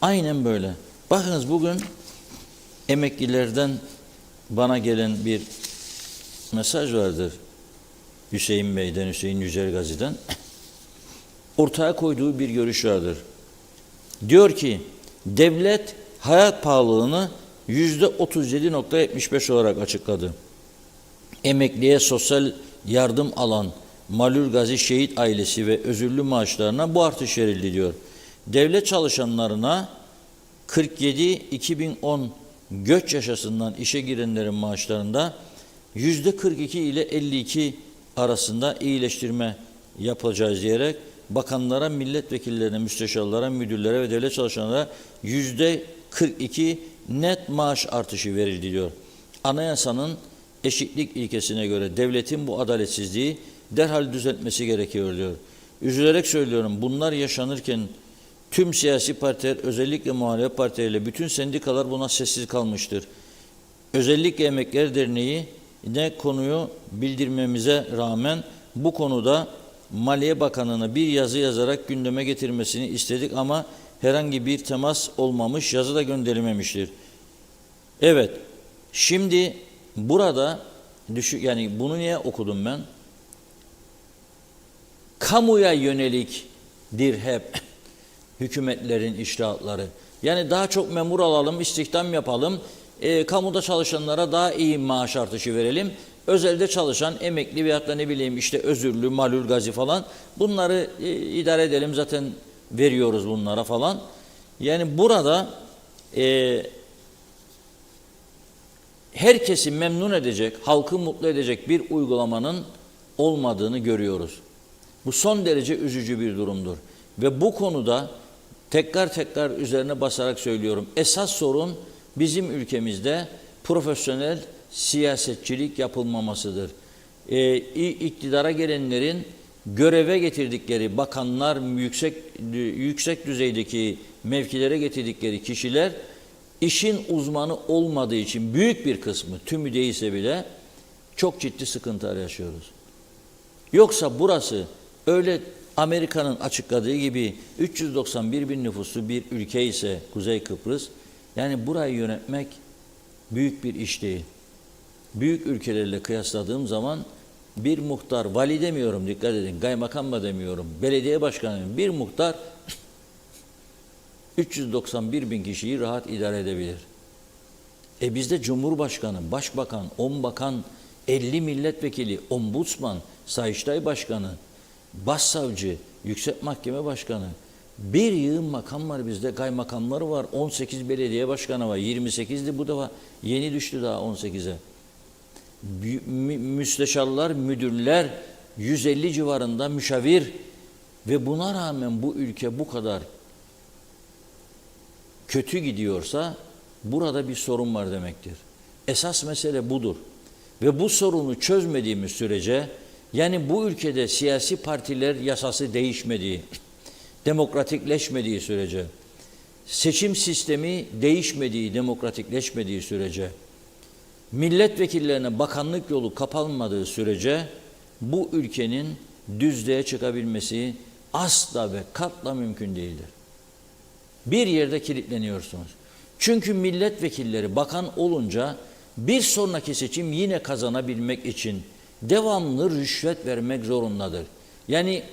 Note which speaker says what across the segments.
Speaker 1: Aynen böyle. Bakınız bugün emeklilerden bana gelen bir mesaj vardır. Hüseyin Bey'den, Hüseyin Yücel Gazi'den. Ortaya koyduğu bir görüş vardır. Diyor ki, devlet hayat pahalılığını %37,75 olarak açıkladı. Emekliye sosyal yardım alan Malul Gazi şehit ailesi ve özürlü maaşlarına bu artış verildi diyor. Devlet çalışanlarına 47-2010 göç yasasından işe girenlerin maaşlarında %42 ile 52 arasında iyileştirme yapacağız diyerek bakanlara, milletvekillerine, müsteşarlara, müdürlere ve devlet çalışanlara %42 net maaş artışı verildi diyor. Anayasanın eşitlik ilkesine göre devletin bu adaletsizliği derhal düzeltmesi gerekiyor diyor. Üzülerek söylüyorum, bunlar yaşanırken tüm siyasi partiler, özellikle muhalefet partileriyle bütün sendikalar buna sessiz kalmıştır. Özellikle Emekliler Derneği ne konuyu bildirmemize rağmen bu konuda Maliye Bakanı'na bir yazı yazarak gündeme getirmesini istedik ama herhangi bir temas olmamış, yazı da gönderilmemiştir. Evet, şimdi burada yani bunu niye okudum ben? Kamuya yönelikdir hep hükümetlerin icraatları. Yani daha çok memur alalım, istihdam yapalım, kamuda çalışanlara daha iyi maaş artışı verelim. Özelde çalışan emekli veyahut da ne bileyim işte özürlü, malul gazi falan bunları idare edelim, zaten veriyoruz bunlara falan. Yani burada herkesi memnun edecek, halkı mutlu edecek bir uygulamanın olmadığını görüyoruz. Bu son derece üzücü bir durumdur. Ve bu konuda tekrar üzerine basarak söylüyorum. Esas sorun bizim ülkemizde profesyonel siyasetçilik yapılmamasıdır. İktidara gelenlerin göreve getirdikleri bakanlar, yüksek düzeydeki mevkilere getirdikleri kişiler işin uzmanı olmadığı için büyük bir kısmı, tümü değilse bile çok ciddi sıkıntılar yaşıyoruz. Yoksa burası öyle Amerika'nın açıkladığı gibi 391 bin nüfuslu bir ülke ise Kuzey Kıbrıs, yani burayı yönetmek büyük bir iş değil. Büyük ülkelerle kıyasladığım zaman bir muhtar, vali demiyorum, dikkat edin, kaymakam da demiyorum, belediye başkanı, bir muhtar 391 bin kişiyi rahat idare edebilir. Bizde Cumhurbaşkanı, Başbakan, 10 bakan, 50 milletvekili, ombudsman, Sayıştay Başkanı, Başsavcı, Yüksek Mahkeme Başkanı, bir yığın makam var bizde, kaymakamları var, 18 belediye başkanı var, 28'di bu da var, yeni düştü daha 18'e. Müsteşarlar, müdürler, 150 civarında müşavir ve buna rağmen bu ülke bu kadar kötü gidiyorsa burada bir sorun var demektir. Esas mesele budur. Ve bu sorunu çözmediğimiz sürece, yani bu ülkede siyasi partiler yasası değişmediği, demokratikleşmediği sürece, seçim sistemi değişmediği, demokratikleşmediği sürece, milletvekillerine bakanlık yolu kapanmadığı sürece bu ülkenin düzlüğe çıkabilmesi asla ve katla mümkün değildir. Bir yerde kilitleniyorsunuz. Çünkü milletvekilleri bakan olunca bir sonraki seçim yine kazanabilmek için devamlı rüşvet vermek zorundadır. Yani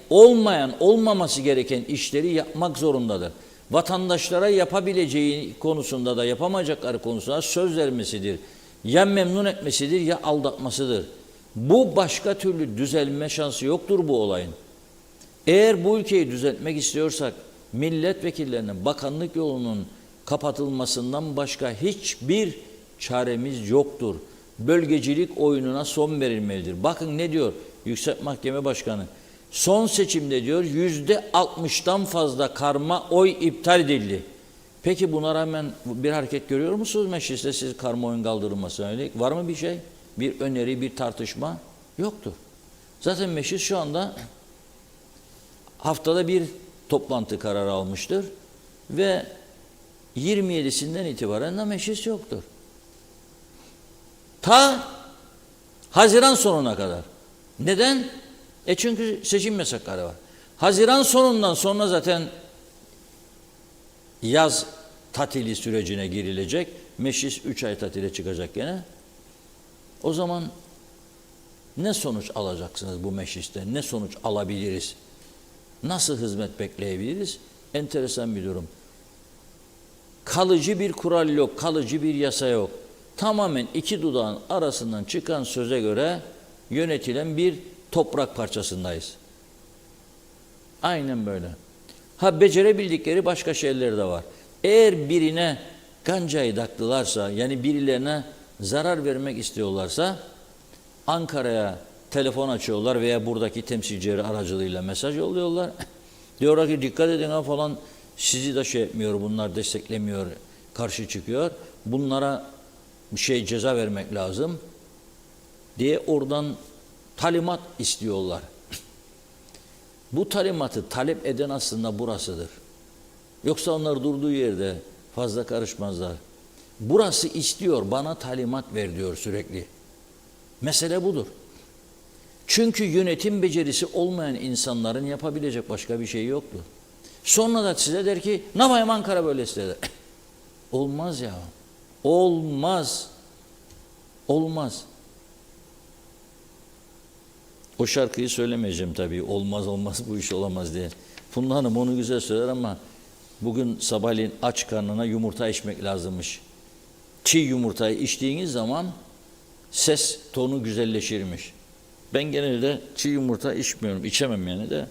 Speaker 1: olmaması gereken işleri yapmak zorundadır. Vatandaşlara yapabileceği konusunda da yapamayacakları konusunda söz vermesidir. Ya memnun etmesidir ya aldatmasıdır. Bu başka türlü düzelme şansı yoktur bu olayın. Eğer bu ülkeyi düzeltmek istiyorsak milletvekillerine bakanlık yolunun kapatılmasından başka hiçbir çaremiz yoktur. Bölgecilik oyununa son verilmelidir. Bakın ne diyor Yüksek Mahkeme Başkanı? Son seçimde diyor %60'dan fazla karma oy iptal edildi. Peki buna rağmen bir hareket görüyor musunuz mecliste, siz karma oyun kaldırılmasına yönelik? Var mı bir şey? Bir öneri, bir tartışma? Yoktur. Zaten meclis şu anda haftada bir toplantı kararı almıştır ve 27'sinden itibaren de meclis yoktur. Ta Haziran sonuna kadar. Neden? Çünkü seçim yasakları var. Haziran sonundan sonra zaten yaz tatili sürecine girilecek. Meclis 3 ay tatile çıkacak gene. O zaman ne sonuç alacaksınız bu mecliste? Ne sonuç alabiliriz? Nasıl hizmet bekleyebiliriz? Enteresan bir durum. Kalıcı bir kural yok, kalıcı bir yasa yok. Tamamen iki dudağın arasından çıkan söze göre yönetilen bir toprak parçasındayız. Aynen böyle. Ha, becerebildikleri başka şeyler de var. Eğer birine gancayı taktılarsa, yani birilerine zarar vermek istiyorlarsa Ankara'ya telefon açıyorlar veya buradaki temsilcileri aracılığıyla mesaj yolluyorlar. Diyorlar ki dikkat edin ha falan, sizi de şey etmiyor, bunlar desteklemiyor, karşı çıkıyor. Bunlara bir ceza vermek lazım diye oradan talimat istiyorlar. Bu talimatı talep eden aslında burasıdır. Yoksa onlar durduğu yerde fazla karışmazlar. Burası istiyor, bana talimat ver diyor sürekli. Mesele budur. Çünkü yönetim becerisi olmayan insanların yapabilecek başka bir şey yoktur. Sonra da size der ki ne yapayım Ankara böyle istedi. Olmaz ya. Olmaz. Olmaz. O şarkıyı söylemeyeceğim tabii. Olmaz olmaz bu iş olamaz diye. Funda Hanım onu güzel söyler ama bugün sabahleyin aç karnına yumurta içmek lazımmış. Çiğ yumurtayı içtiğiniz zaman ses tonu güzelleşirmiş. Ben genelde çiğ yumurta içmiyorum. İçemem yani de.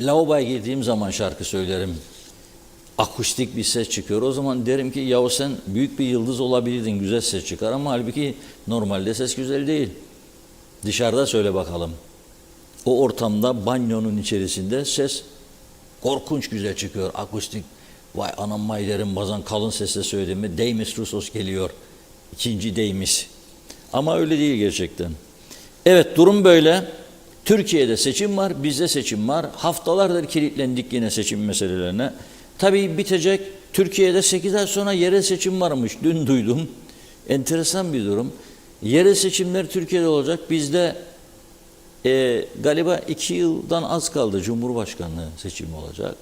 Speaker 1: Lavaboya girdiğim zaman şarkı söylerim. Akustik bir ses çıkıyor. O zaman derim ki yahu sen büyük bir yıldız olabilirdin, güzel ses çıkar ama halbuki normalde ses güzel değil. Dışarıda söyle bakalım. O ortamda, banyonun içerisinde ses korkunç güzel çıkıyor, akustik. Vay anam mayderim, bazen kalın sesle söylediğimde Demis Roussos geliyor. İkinci Demis. Ama öyle değil gerçekten. Evet, durum böyle. Türkiye'de seçim var, bizde seçim var. Haftalardır kilitlendik yine seçim meselelerine. Tabii bitecek. Türkiye'de 8 ay sonra yerel seçim varmış. Dün duydum. Enteresan bir durum. Yerel seçimler Türkiye'de olacak. Bizde galiba 2 yıldan az kaldı, Cumhurbaşkanlığı seçimi olacak.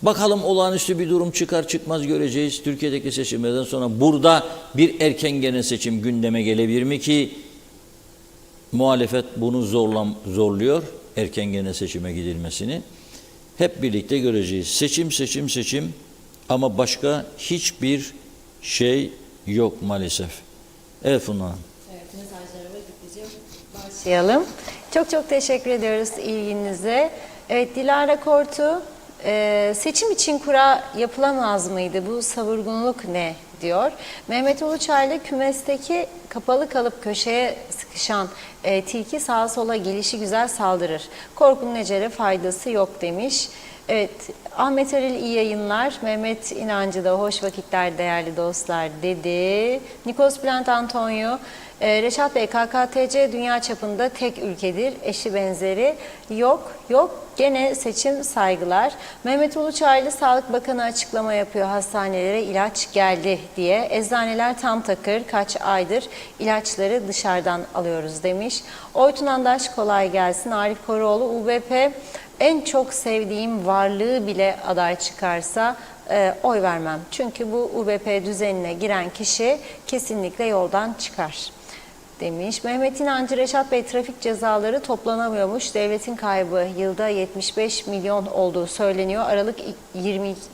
Speaker 1: Bakalım olağanüstü bir durum çıkar çıkmaz göreceğiz. Türkiye'deki seçimlerden sonra burada bir erken genel seçim gündeme gelebilir mi ki muhalefet bunu zorluyor, erken genel seçime gidilmesini. Hep birlikte göreceğiz. Seçim, seçim, seçim ama başka hiçbir şey yok maalesef. Evet Funda Hanım.
Speaker 2: Evet, mesajlara gideceğim. Başlayalım. Çok çok teşekkür ediyoruz ilginize. Evet, Dilara Kortu, seçim için kura yapılamaz mıydı? Bu savurgunluk ne? Diyor. Mehmet Uluçaylı, kümesteki kapalı kalıp köşeye sıkışan tilki sağa sola gelişi güzel saldırır. Korkunun ecele faydası yok demiş. Evet, Ahmet Aril iyi yayınlar. Mehmet İnancı da hoş vakitler değerli dostlar dedi. Nikos Bülent Antonio, Reşat Bey, KKTC dünya çapında tek ülkedir. Eşi benzeri yok. Gene seçim saygılar. Mehmet Uluçaylı Sağlık Bakanı açıklama yapıyor. Hastanelere ilaç geldi diye. Eczaneler tam takır. Kaç aydır ilaçları dışarıdan alıyoruz demiş. Oytun Andaş kolay gelsin. Arif Koroğlu UBP en çok sevdiğim varlığı bile aday çıkarsa oy vermem. Çünkü bu UBP düzenine giren kişi kesinlikle yoldan çıkar demiş. Mehmet İnancı, Reşat Bey trafik cezaları toplanamıyormuş. Devletin kaybı yılda 75 milyon olduğu söyleniyor. Aralık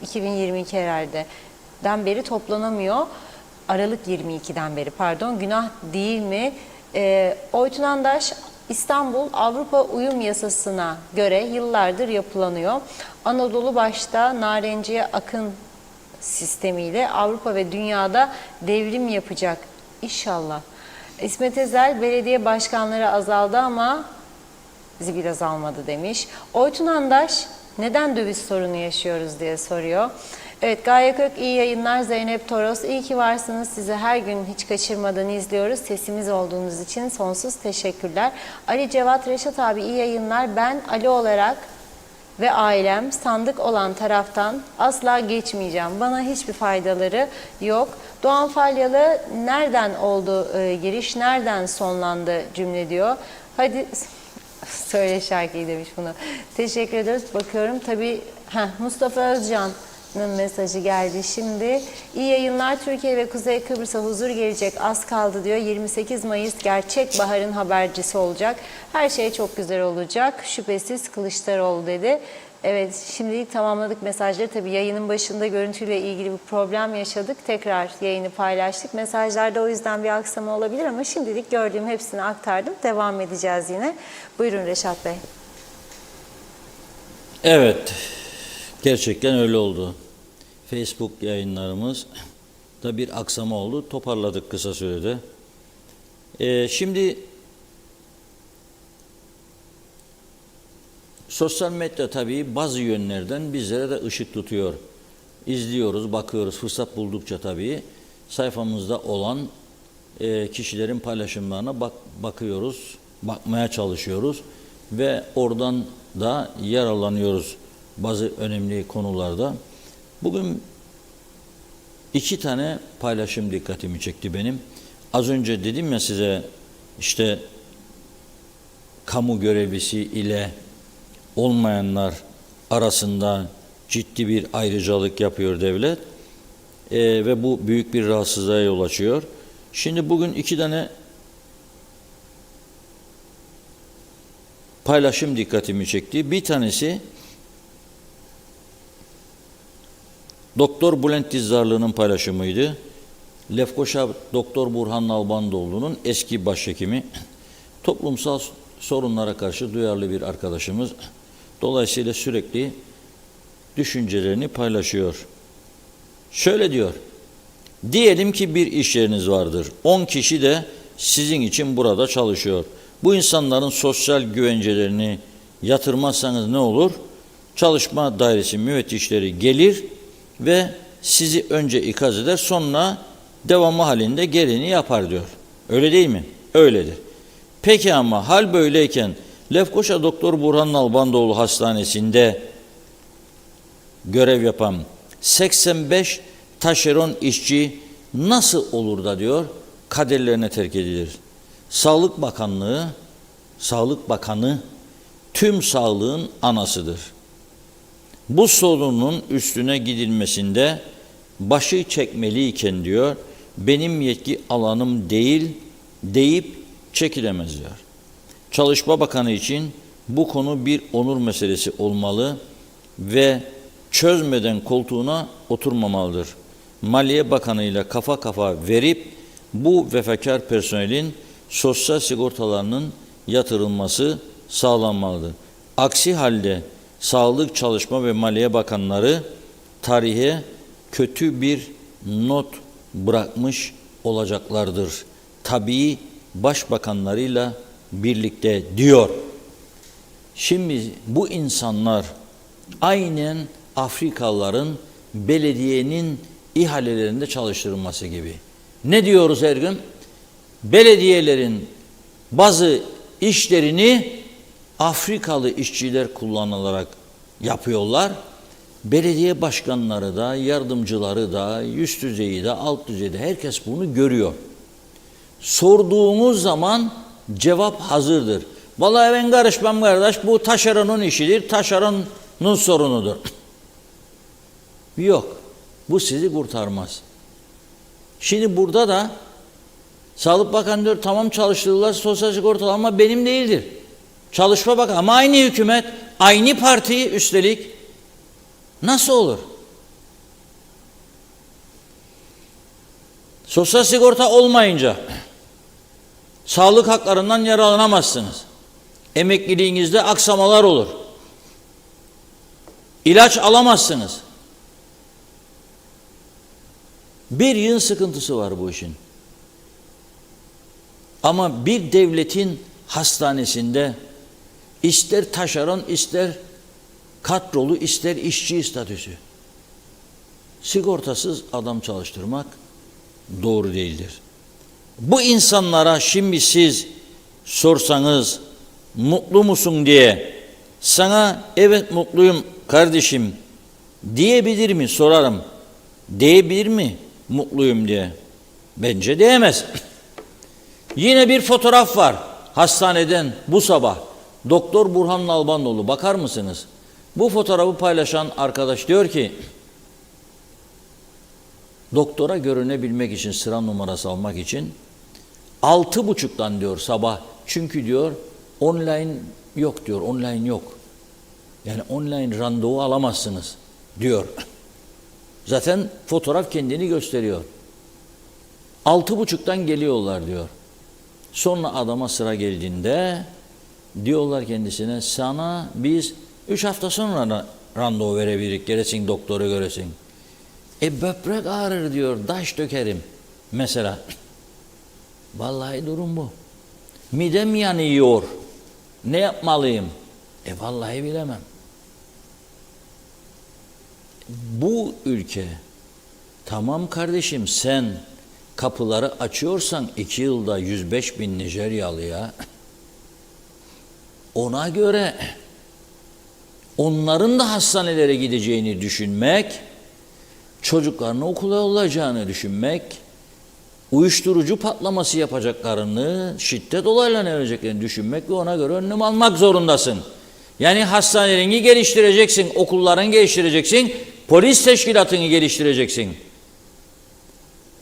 Speaker 2: 2022 herhalde beri toplanamıyor. Aralık 22'den beri pardon. Günah değil mi? Oytun Andaş, İstanbul Avrupa Uyum Yasası'na göre yıllardır yapılanıyor. Anadolu başta narenciye akın sistemiyle Avrupa ve dünyada devrim yapacak İnşallah. İsmet Ezel, belediye başkanları azaldı ama bizi biraz almadı demiş. Oytun Andaş, neden döviz sorunu yaşıyoruz diye soruyor. Evet, Gaye Kök iyi yayınlar. Zeynep Toros, iyi ki varsınız. Sizi her gün hiç kaçırmadan izliyoruz. Sesimiz olduğunuz için sonsuz teşekkürler. Ali Cevat, Reşat abi iyi yayınlar. Ben Ali olarak ve ailem sandık olan taraftan asla geçmeyeceğim. Bana hiçbir faydaları yok. Doğan Falyalı, nereden oldu giriş, nereden sonlandı cümle diyor. Hadi Söyle şarkıyı demiş bunu. Teşekkür ederiz. Bakıyorum tabii Mustafa Özcan'ın mesajı geldi şimdi. İyi yayınlar. Türkiye ve Kuzey Kıbrıs'a huzur gelecek. Az kaldı diyor. 28 Mayıs gerçek baharın habercisi olacak. Her şey çok güzel olacak. Şüphesiz Kılıçdaroğlu dedi. Evet, şimdilik tamamladık mesajları. Tabii yayının başında görüntüyle ilgili bir problem yaşadık. Tekrar yayını paylaştık. Mesajlarda o yüzden bir aksama olabilir ama şimdilik gördüğüm hepsini aktardım. Devam edeceğiz yine. Buyurun Reşat Bey.
Speaker 1: Evet, gerçekten öyle oldu. Facebook yayınlarımız da bir aksama oldu. Toparladık kısa sürede. Şimdi sosyal medya tabii bazı yönlerden bizlere de ışık tutuyor. İzliyoruz, bakıyoruz. Fırsat buldukça tabii sayfamızda olan kişilerin paylaşımlarına bakıyoruz, bakmaya çalışıyoruz ve oradan da yararlanıyoruz bazı önemli konularda. Bugün 2 tane paylaşım dikkatimi çekti benim. Az önce dedim ya size, işte kamu görevlisi ile olmayanlar arasında ciddi bir ayrıcalık yapıyor devlet ve bu büyük bir rahatsızlığa yol açıyor. Şimdi bugün 2 tane paylaşım dikkatimi çekti. Bir tanesi Doktor Bülent Dizdar paylaşımıydı. Lefkoşa Doktor Burhan Nalbandoğlu'nun eski başhekimi, toplumsal sorunlara karşı duyarlı bir arkadaşımız. Dolayısıyla sürekli düşüncelerini paylaşıyor. Şöyle diyor: diyelim ki bir iş yeriniz vardır. 10 kişi de sizin için burada çalışıyor. Bu insanların sosyal güvencelerini yatırmazsanız ne olur? Çalışma dairesi müfettişleri gelir ve sizi önce ikaz eder, sonra devamı halinde gereğini yapar diyor. Öyle değil mi? Öyledir. Peki ama hal böyleyken Lefkoşa Doktor Burhan Nalbandoğlu Hastanesi'nde görev yapan 85 taşeron işçi nasıl olur da diyor kaderlerine terk edilir. Sağlık Bakanı tüm sağlığın anasıdır. Bu sorunun üstüne gidilmesinde başı çekmeliyken diyor, benim yetki alanım değil deyip çekilemez diyor. Çalışma Bakanı için bu konu bir onur meselesi olmalı ve çözmeden koltuğuna oturmamalıdır. Maliye Bakanı ile kafa kafa verip bu vefakar personelin sosyal sigortalarının yatırılması sağlanmalıdır. Aksi halde Sağlık, Çalışma ve Maliye Bakanları tarihe kötü bir not bırakmış olacaklardır. Tabii başbakanlarıyla birlikte diyor. Şimdi bu insanlar aynen Afrikalıların belediyenin ihalelerinde çalıştırılması gibi. Ne diyoruz her gün? Belediyelerin bazı işlerini Afrikalı işçiler kullanılarak yapıyorlar. Belediye başkanları da, yardımcıları da, üst düzeyi de, alt düzeyde herkes bunu görüyor. Sorduğumuz zaman cevap hazırdır. Vallahi ben karışmam kardeş, bu taşeronun işidir, taşeronun sorunudur. Yok, bu sizi kurtarmaz. Şimdi burada da Sağlık Bakanı diyor, tamam çalıştırdılar sosyal sigortalar ama benim değildir. Çalışma Bakanı ama aynı hükümet, aynı parti üstelik. Nasıl olur? Sosyal sigorta olmayınca sağlık haklarından yararlanamazsınız. Emekliliğinizde aksamalar olur. İlaç alamazsınız. Bir yığın sıkıntısı var bu işin. Ama bir devletin hastanesinde ister taşeron, ister kadrolu, ister işçi statüsü, sigortasız adam çalıştırmak doğru değildir. Bu insanlara şimdi siz sorsanız mutlu musun diye, sana evet mutluyum kardeşim diyebilir mi sorarım. Diyebilir mi mutluyum diye? Bence diyemez. Yine bir fotoğraf var hastaneden bu sabah. Doktor Burhan Nalbandoğlu, bakar mısınız? Bu fotoğrafı paylaşan arkadaş diyor ki, doktora görünebilmek için, sıra numarası almak için 6.30'dan diyor sabah, çünkü diyor online yok diyor, online yok. Yani online randevu alamazsınız diyor. Zaten fotoğraf kendini gösteriyor. 6.30'dan geliyorlar diyor. Sonra adama sıra geldiğinde diyorlar kendisine, sana biz 3 hafta sonra randevu verebilirik, geresin doktora göresin. Böbrek ağrır diyor, taş dökerim mesela. Vallahi durum bu. Midem yanıyor. Ne yapmalıyım? Vallahi bilemem. Bu ülke, tamam kardeşim, sen kapıları açıyorsan 2 yılda 105 bin Nijeryalıya, ona göre onların da hastanelere gideceğini düşünmek, çocuklarını okula yollayacağını düşünmek, uyuşturucu patlaması yapacaklarını, şiddet olaylarına vereceklerini düşünmek ve ona göre önlem almak zorundasın. Yani hastanelerini geliştireceksin, okullarını geliştireceksin, polis teşkilatını geliştireceksin.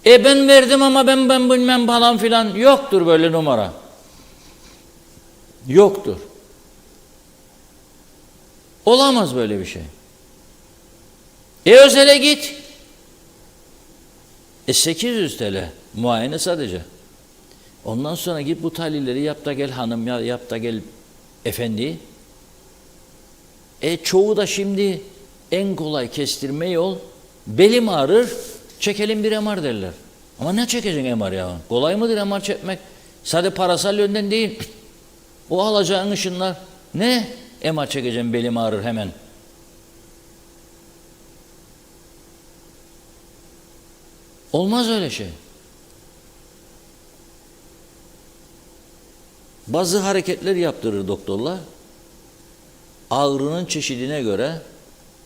Speaker 1: Ben verdim ama ben bilmem falan filan, yoktur böyle numara. Yoktur. Olamaz böyle bir şey. Özele git. 800 TL muayene sadece. Ondan sonra git bu tahlilleri yap da gel hanım, ya yap da gel efendi. Çoğu da şimdi en kolay kestirme yol, belim ağrır, çekelim bir MR derler. Ama ne çekeceksin MR ya? Kolay mıdır MR çekmek? Sadece parasal yönden değil. O alacağın ışınlar, ne MR çekeceğim, belim ağrır hemen. Olmaz öyle şey. Bazı hareketler yaptırır doktorlar. Ağrının çeşidine göre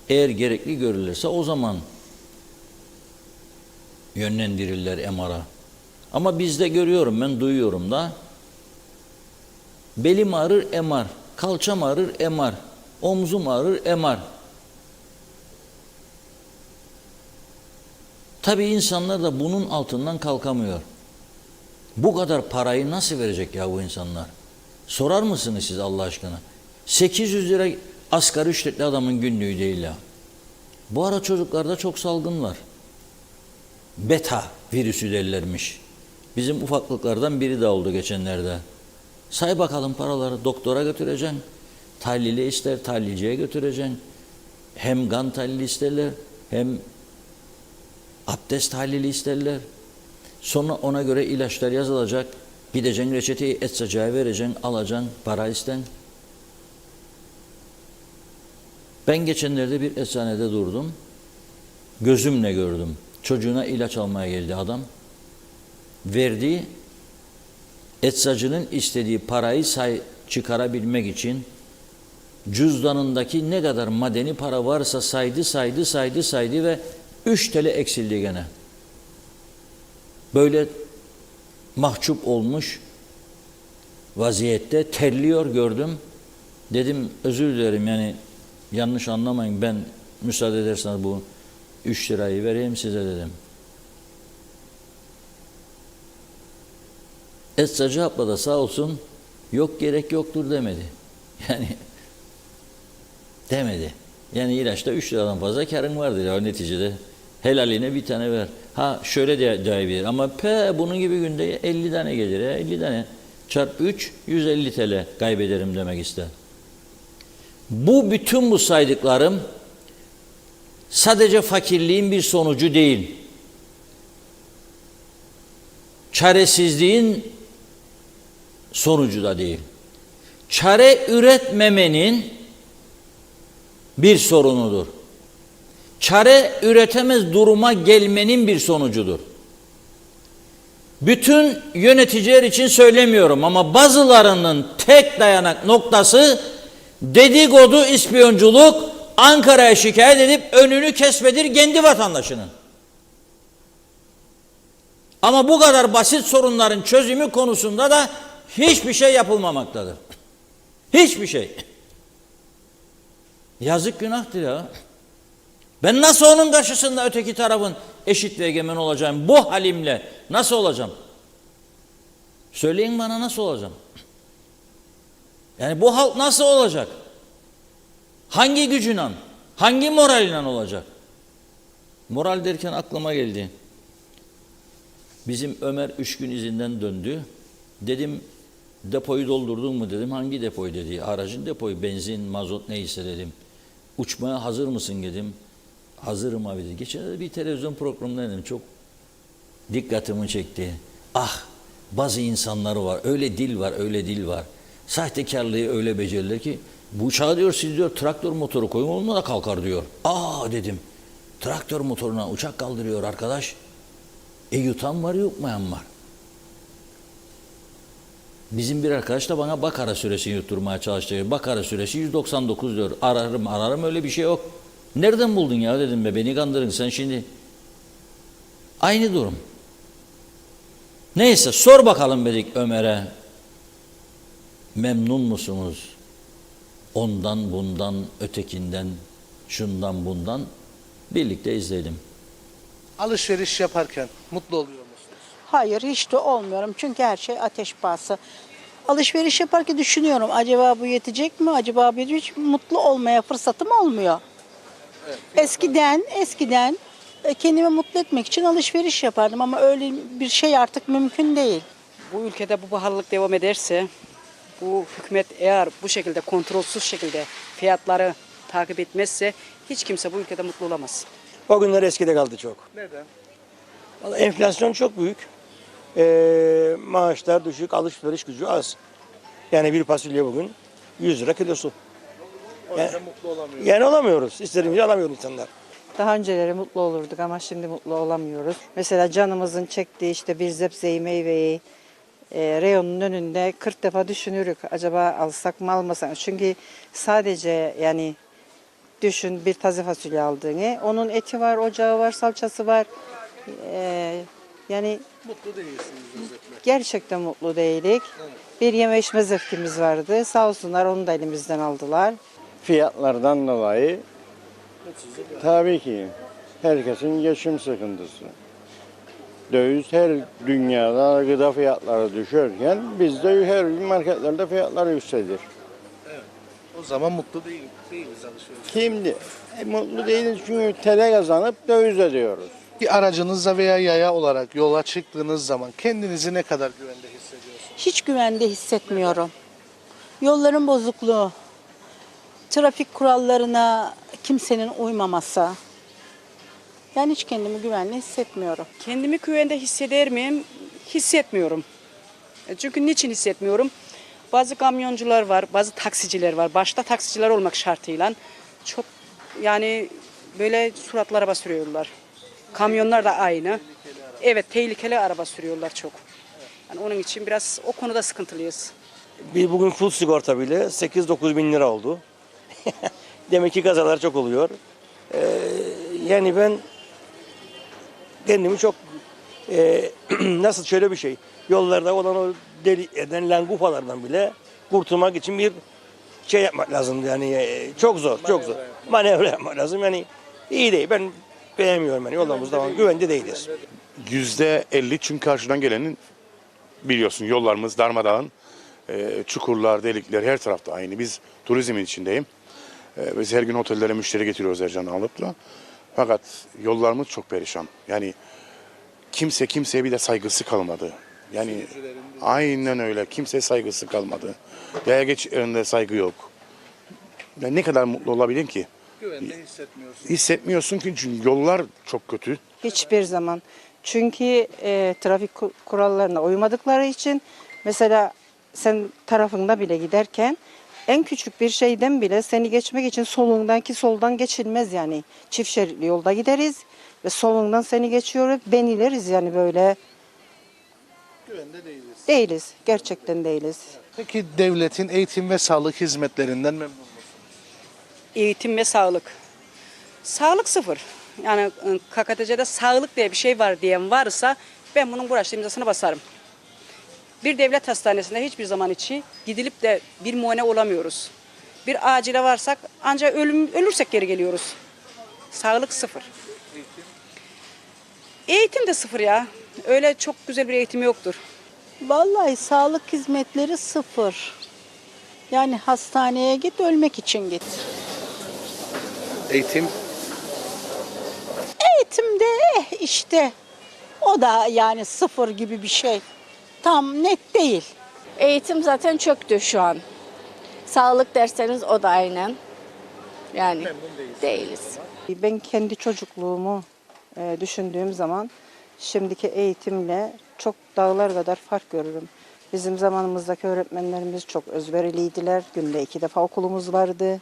Speaker 1: eğer gerekli görülürse o zaman yönlendirirler MR'a. Ama bizde görüyorum, ben duyuyorum da, belim ağrır MR, kalçam ağrır MR, omzum ağrır MR. Tabii insanlar da bunun altından kalkamıyor. Bu kadar parayı nasıl verecek ya bu insanlar? Sorar mısınız siz Allah aşkına? 800 lira asgari ücretli adamın günlüğü değil ya. Bu ara çocuklarda çok salgın var. Beta virüsü derlermiş. Bizim ufaklıklardan biri de oldu geçenlerde. Say bakalım paraları, doktora götüreceksin. Tahlili ister, tahlilciye götüreceksin. Hem kan tahlili isterler, hem abdest tahlili isterler. Sonra ona göre ilaçlar yazılacak. Gideceksin, reçeteyi eczacıya vereceksin, alacaksın, para isten. Ben geçenlerde bir eczanede durdum. Gözümle gördüm. Çocuğuna ilaç almaya geldi adam. Verdiği, eczacının istediği parayı çıkarabilmek için cüzdanındaki ne kadar madeni para varsa saydı ve 3 TL eksildi gene. Böyle mahcup olmuş vaziyette terliyor gördüm. Dedim özür dilerim, yani yanlış anlamayın, ben müsaade ederseniz bu 3 lirayı vereyim size dedim. Eczacı abla da sağ olsun yok gerek yoktur demedi. Yani demedi. Yani ilaçta 3 liradan fazla karın vardır ya neticede. Helaline bir tane ver. Ha şöyle de diyebilir ama bunun gibi günde 50 tane gelir ya, 50 tane çarp 3 150 TL kaybederim demek ister. Bütün bu saydıklarım sadece fakirliğin bir sonucu değil. Çaresizliğin sonucu da değil. Çare üretmemenin bir sorunudur. Çare üretemez duruma gelmenin bir sonucudur. Bütün yöneticiler için söylemiyorum ama bazılarının tek dayanak noktası dedikodu, ispiyonculuk, Ankara'ya şikayet edip önünü kesmedir kendi vatandaşının. Ama bu kadar basit sorunların çözümü konusunda da hiçbir şey yapılmamaktadır. Hiçbir şey. Yazık günahtır ya. Ben nasıl onun karşısında öteki tarafın eşit ve egemen olacağım? Bu halimle nasıl olacağım? Söyleyin bana, nasıl olacağım? Yani bu halk nasıl olacak? Hangi gücüyle, hangi moraliyle olacak? Moral derken aklıma geldi. Bizim Ömer 3 gün izinden döndü. Dedim, depoyu doldurdun mu dedim. Hangi depoyu dedi. Aracın depoyu, benzin, mazot neyse dedim. Uçmaya hazır mısın dedim. Hazırım abi dedi. Geçen de bir televizyon programında dedim. Çok dikkatimi çekti. Ah, bazı insanları var. Öyle dil var, öyle dil var. Sahtekarlığı öyle becerirler ki bu uçağa diyor, siz diyor traktör motoru koyun, onunla da kalkar diyor. Aa dedim. Traktör motoruna uçak kaldırıyor arkadaş. Yutan var, yutmayan var. Bizim bir arkadaş da bana Bakara suresini yutturmaya çalıştı. Bakara suresi 199 diyor. Ararım öyle bir şey yok. Nereden buldun ya dedim be, beni kandırın sen şimdi. Aynı durum. Neyse sor bakalım dedik Ömer'e. Memnun musunuz? Ondan bundan ötekinden şundan bundan birlikte izledim.
Speaker 3: Alışveriş yaparken mutlu oluyor musunuz?
Speaker 4: Hayır, hiç de olmuyorum. Çünkü her şey ateş pahası. Alışveriş yaparken düşünüyorum. Acaba bu yetecek mi? Acaba bir hiç mutlu olmaya fırsatım olmuyor. Eskiden kendimi mutlu etmek için alışveriş yapardım ama öyle bir şey artık mümkün değil.
Speaker 5: Bu ülkede bu pahalılık devam ederse, bu hükümet eğer bu şekilde kontrolsüz şekilde fiyatları takip etmezse hiç kimse bu ülkede mutlu olamaz.
Speaker 6: O günler eskide kaldı çok.
Speaker 3: Neden?
Speaker 6: Vallahi enflasyon çok büyük. Maaşlar düşük, alışveriş gücü az. Yani bir fasulye bugün 100 lira kilosu.
Speaker 3: O yüzden mutlu olamıyoruz.
Speaker 6: Yani olamıyoruz. İstediğimizi alamıyor insanlar.
Speaker 7: Daha önceleri mutlu olurduk ama şimdi mutlu olamıyoruz. Mesela canımızın çektiği işte bir zepseyi, meyveyi reyonun önünde 40 defa düşünürük. Acaba alsak mı almasak mı? Çünkü sadece yani düşün bir taze fasulye aldığını. Onun eti var, ocağı var, salçası var. Yani
Speaker 3: Mutlu değilsiniz özetle.
Speaker 7: gerçekten mutlu değilik. Bir yeme içme zevkimiz vardı. Sağ olsunlar onu da elimizden aldılar.
Speaker 8: Fiyatlardan dolayı tabii ki herkesin geçim sıkıntısı. Döviz her dünyada gıda fiyatları düşerken bizde her gün marketlerde fiyatlar yükselir.
Speaker 3: O zaman mutlu değiliz alışveriş.
Speaker 8: Şimdi mutlu değiliz çünkü TL kazanıp döviz ödüyoruz.
Speaker 3: Bir aracınızla veya yaya olarak yola çıktığınız zaman kendinizi ne kadar güvende hissediyorsunuz?
Speaker 4: Hiç güvende hissetmiyorum. Yolların bozukluğu, trafik kurallarına kimsenin uymaması. Yani hiç kendimi güvenli hissetmiyorum.
Speaker 5: Kendimi güvende hisseder miyim? Hissetmiyorum. Çünkü niçin hissetmiyorum? Bazı kamyoncular var, bazı taksiciler var. Başta taksiciler olmak şartıyla çok yani böyle suratlı araba sürüyorlar. Kamyonlar da aynı. Evet, tehlikeli araba sürüyorlar çok. Yani onun için biraz o konuda sıkıntılıyız.
Speaker 6: Bir bugün full sigorta bile 8-9 bin lira oldu. Demek ki kazalar çok oluyor. Yani ben kendimi çok nasıl şöyle bir şey. Yollarda olan o deli eden langufalardan bile kurtulmak için bir şey yapmak lazım. Yani çok zor, çok zor. Manevra yapmak lazım. Yani iyi değil. Ben beğenmiyorum yani yollarımızda ama güvende değiliz.
Speaker 9: %50 çünkü karşıdan gelenin biliyorsun yollarımız darmadağın. Çukurlar, delikler her tarafta aynı. Biz turizmin içindeyim. Biz her gün otellere müşteri getiriyoruz Ercan'ı alıp da. Fakat yollarımız çok perişan. Yani kimse kimseye bir de saygısı kalmadı. Yani aynen öyle. Kimseye saygısı kalmadı. Yaya geçişlerinde saygı yok. Yani ne kadar mutlu olabilirim ki?
Speaker 3: Güvende hissetmiyorsunuz.
Speaker 9: Hissetmiyorsun ki çünkü yollar çok kötü.
Speaker 7: Hiçbir zaman. Çünkü trafik kurallarına uymadıkları için mesela sen tarafında bile giderken en küçük bir şeyden bile seni geçmek için solundan ki soldan geçilmez yani. Çift şeritli yolda gideriz ve solundan seni geçiyor ben ileriz yani böyle
Speaker 3: Güvende değiliz.
Speaker 7: değiliz. Gerçekten değiliz.
Speaker 3: Peki devletin eğitim ve sağlık hizmetlerinden memnun musunuz?
Speaker 5: Eğitim ve sağlık. Sağlık sıfır. Yani KKTC'de sağlık diye bir şey var diyen varsa ben bunun uğraştığı imzasını basarım. Bir devlet hastanesinde hiçbir zaman içi gidilip de bir muayene olamıyoruz. Bir acile varsak ancak ölürsek geri geliyoruz. Sağlık sıfır. Eğitim de sıfır ya. Öyle çok güzel bir eğitim yoktur.
Speaker 4: Vallahi sağlık hizmetleri sıfır. Yani hastaneye git, ölmek için git.
Speaker 3: Eğitim
Speaker 4: Eğitimde işte o da yani sıfır gibi bir şey. Tam net değil.
Speaker 10: Eğitim zaten çöktü şu an. Sağlık derseniz o da aynen. Yani değiliz.
Speaker 7: Ben kendi çocukluğumu düşündüğüm zaman şimdiki eğitimle çok dağlar kadar fark görürüm. Bizim zamanımızdaki öğretmenlerimiz çok özveriliydiler. Günde 2 defa okulumuz vardı.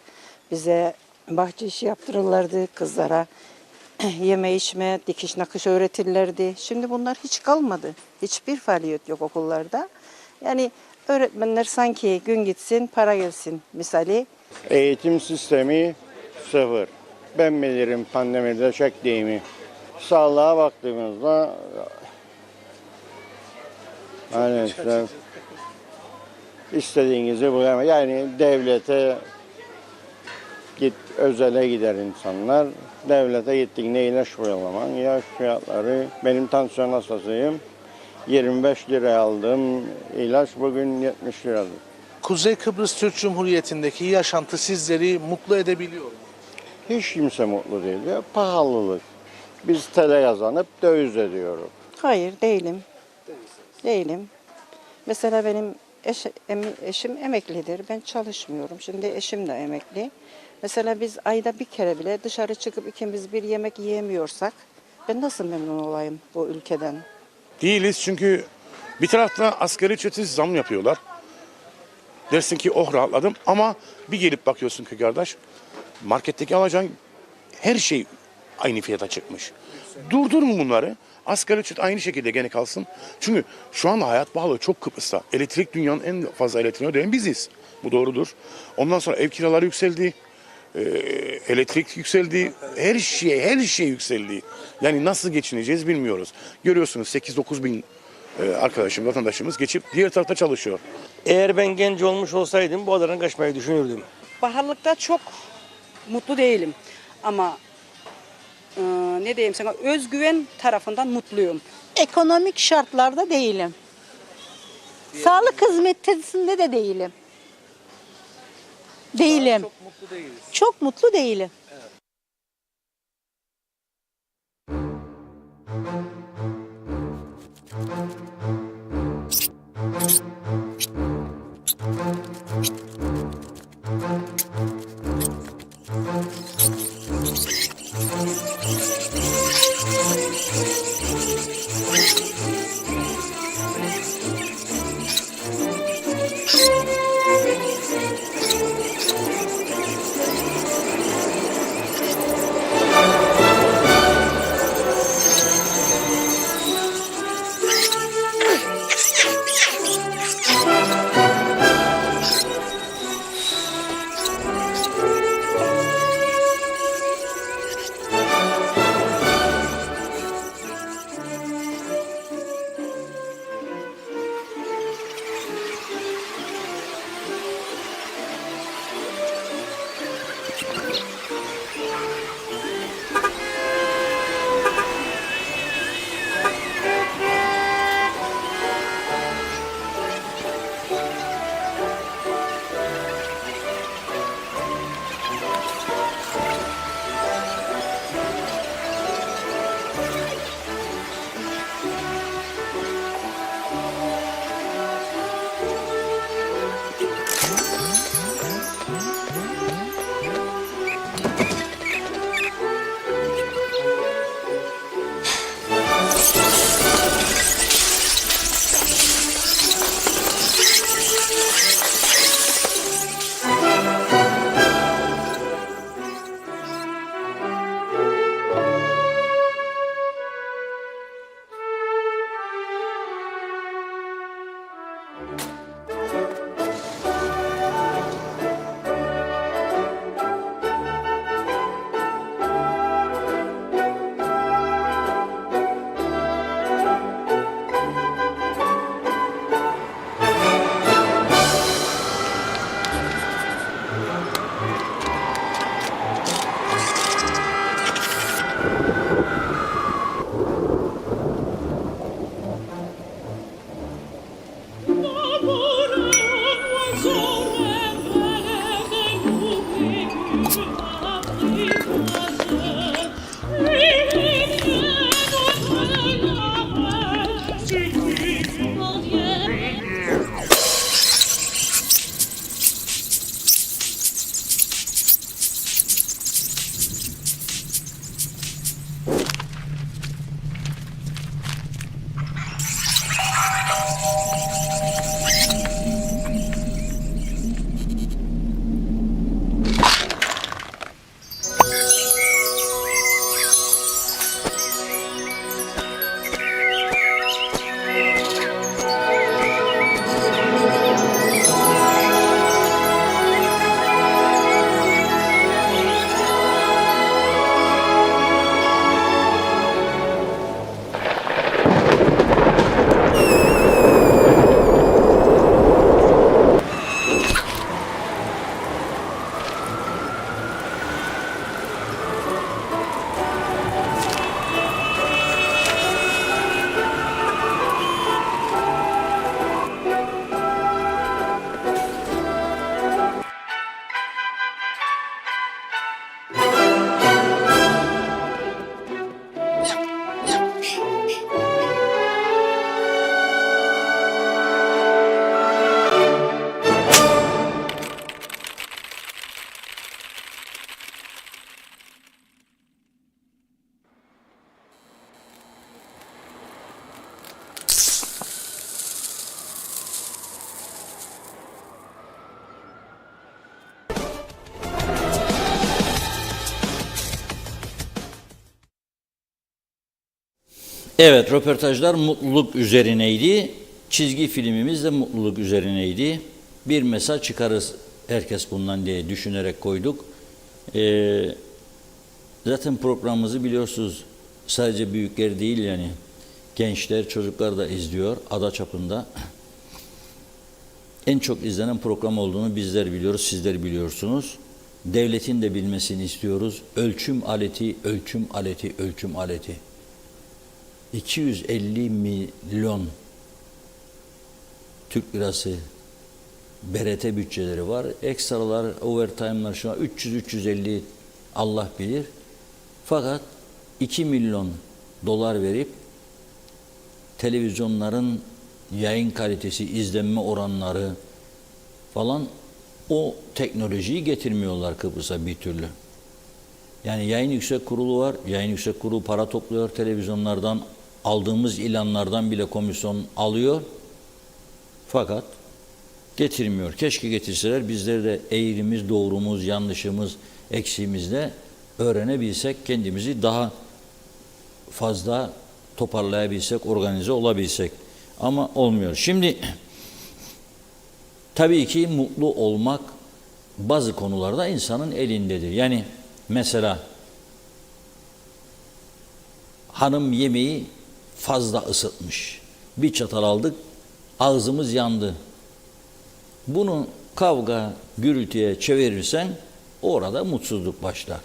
Speaker 7: Bize bahçe işi yaptırırlardı kızlara. Yeme içme, dikiş nakış öğretirlerdi. Şimdi bunlar hiç kalmadı. Hiçbir faaliyet yok okullarda. Yani öğretmenler sanki gün gitsin para gelsin misali.
Speaker 8: Eğitim sistemi sıfır. Ben bilirim pandemide çektiğimi. Sağlığa baktığımızda hani işte istediğinizi bulamıyor. Yani devlete git, özele gider insanlar. Devlete gittiğinde ilaç bulamam. İlaç fiyatları, benim tansiyon hastasıyım. 25 liraya aldığım ilaç bugün 70 liradır.
Speaker 3: Kuzey Kıbrıs Türk Cumhuriyeti'ndeki yaşantı sizleri mutlu edebiliyor mu?
Speaker 8: Hiç kimse mutlu değil. Ya, pahalılık. Biz TL kazanıp döviz ödüyoruz.
Speaker 7: Hayır değilim. Değilim. Mesela benim eşim emeklidir. Ben çalışmıyorum. Şimdi eşim de emekli. Mesela biz ayda bir kere bile dışarı çıkıp ikimiz bir yemek yiyemiyorsak ben nasıl memnun olayım bu ülkeden?
Speaker 9: Değiliz çünkü bir tarafta asgari ücreti zam yapıyorlar. Dersin ki oh rahatladım ama bir gelip bakıyorsun ki kardeş marketteki alacağın her şey aynı fiyata çıkmış. Durdurun bunları. Asgari ücret aynı şekilde gene kalsın. Çünkü şu anda hayat pahalı çok Kıbrıs'ta. Elektrik dünyanın en fazla elektriğini ödeyen biziz. Bu doğrudur. Ondan sonra ev kiraları yükseldi. Elektrik yükseldi. Her şey yükseldi. Yani nasıl geçineceğiz bilmiyoruz. Görüyorsunuz 8-9 bin arkadaşım, vatandaşımız geçip diğer tarafta çalışıyor.
Speaker 6: Eğer ben genç olmuş olsaydım bu adadan kaçmayı düşünürdüm.
Speaker 5: Pahalılıkta çok mutlu değilim. Ama ne diyeyim sana, özgüven tarafından mutluyum.
Speaker 4: Ekonomik şartlarda değilim. Sağlık hizmetinde de değilim. Değilim.
Speaker 3: Çok mutlu değiliz.
Speaker 4: Çok mutlu değilim.
Speaker 1: Evet, röportajlar mutluluk üzerineydi. Çizgi filmimiz de mutluluk üzerineydi. Bir mesaj çıkarız herkes bundan diye düşünerek koyduk. Zaten programımızı biliyorsunuz, sadece büyükler değil yani gençler, çocuklar da izliyor ada çapında. En çok izlenen program olduğunu bizler biliyoruz, sizler biliyorsunuz. Devletin de bilmesini istiyoruz. Ölçüm aleti, ölçüm aleti, ölçüm aleti. 250 milyon Türk lirası BRT bütçeleri var. Ekstralar, overtime'lar şu an 300-350 Allah bilir. Fakat 2 milyon dolar verip televizyonların yayın kalitesi, izlenme oranları falan o teknolojiyi getirmiyorlar Kıbrıs'a bir türlü. Yani yayın yüksek kurulu var. Yayın yüksek kurulu para topluyor televizyonlardan. Aldığımız ilanlardan bile komisyon alıyor. Fakat getirmiyor. Keşke getirseler bizler de eğrimiz, doğrumuz, yanlışımız, eksiğimizle öğrenebilsek, kendimizi daha fazla toparlayabilsek, organize olabilsek. Ama olmuyor. Şimdi tabii ki mutlu olmak bazı konularda insanın elindedir. Yani mesela hanım yemeği fazla ısıtmış. Bir çatal aldık, ağzımız yandı. Bunu kavga, gürültüye çevirirsen orada mutsuzluk başlar.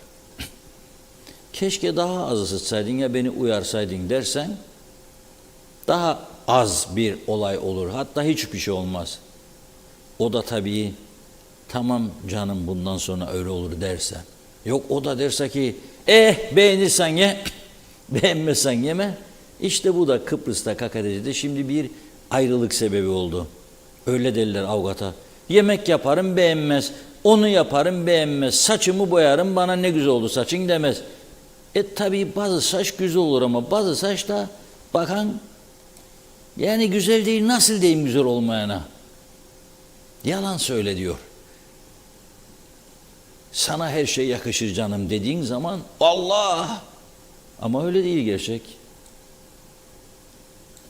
Speaker 1: Keşke daha az ısıtsaydın ya beni uyarsaydın dersen daha az bir olay olur. Hatta hiçbir şey olmaz. O da tabii tamam canım bundan sonra öyle olur dersen. Yok o da derse ki beğenirsen ye, beğenmezsen yeme. İşte bu da Kıbrıs'ta, KKTC'de şimdi bir ayrılık sebebi oldu. Öyle derler avukata. Yemek yaparım beğenmez, onu yaparım beğenmez, saçımı boyarım bana ne güzel oldu saçın demez. Tabii bazı saç güzel olur ama bazı saç da bakan yani güzel değil, nasıl diyeyim güzel olmayana. Yalan söyle diyor. Sana her şey yakışır canım dediğin zaman Allah! Ama öyle değil gerçek.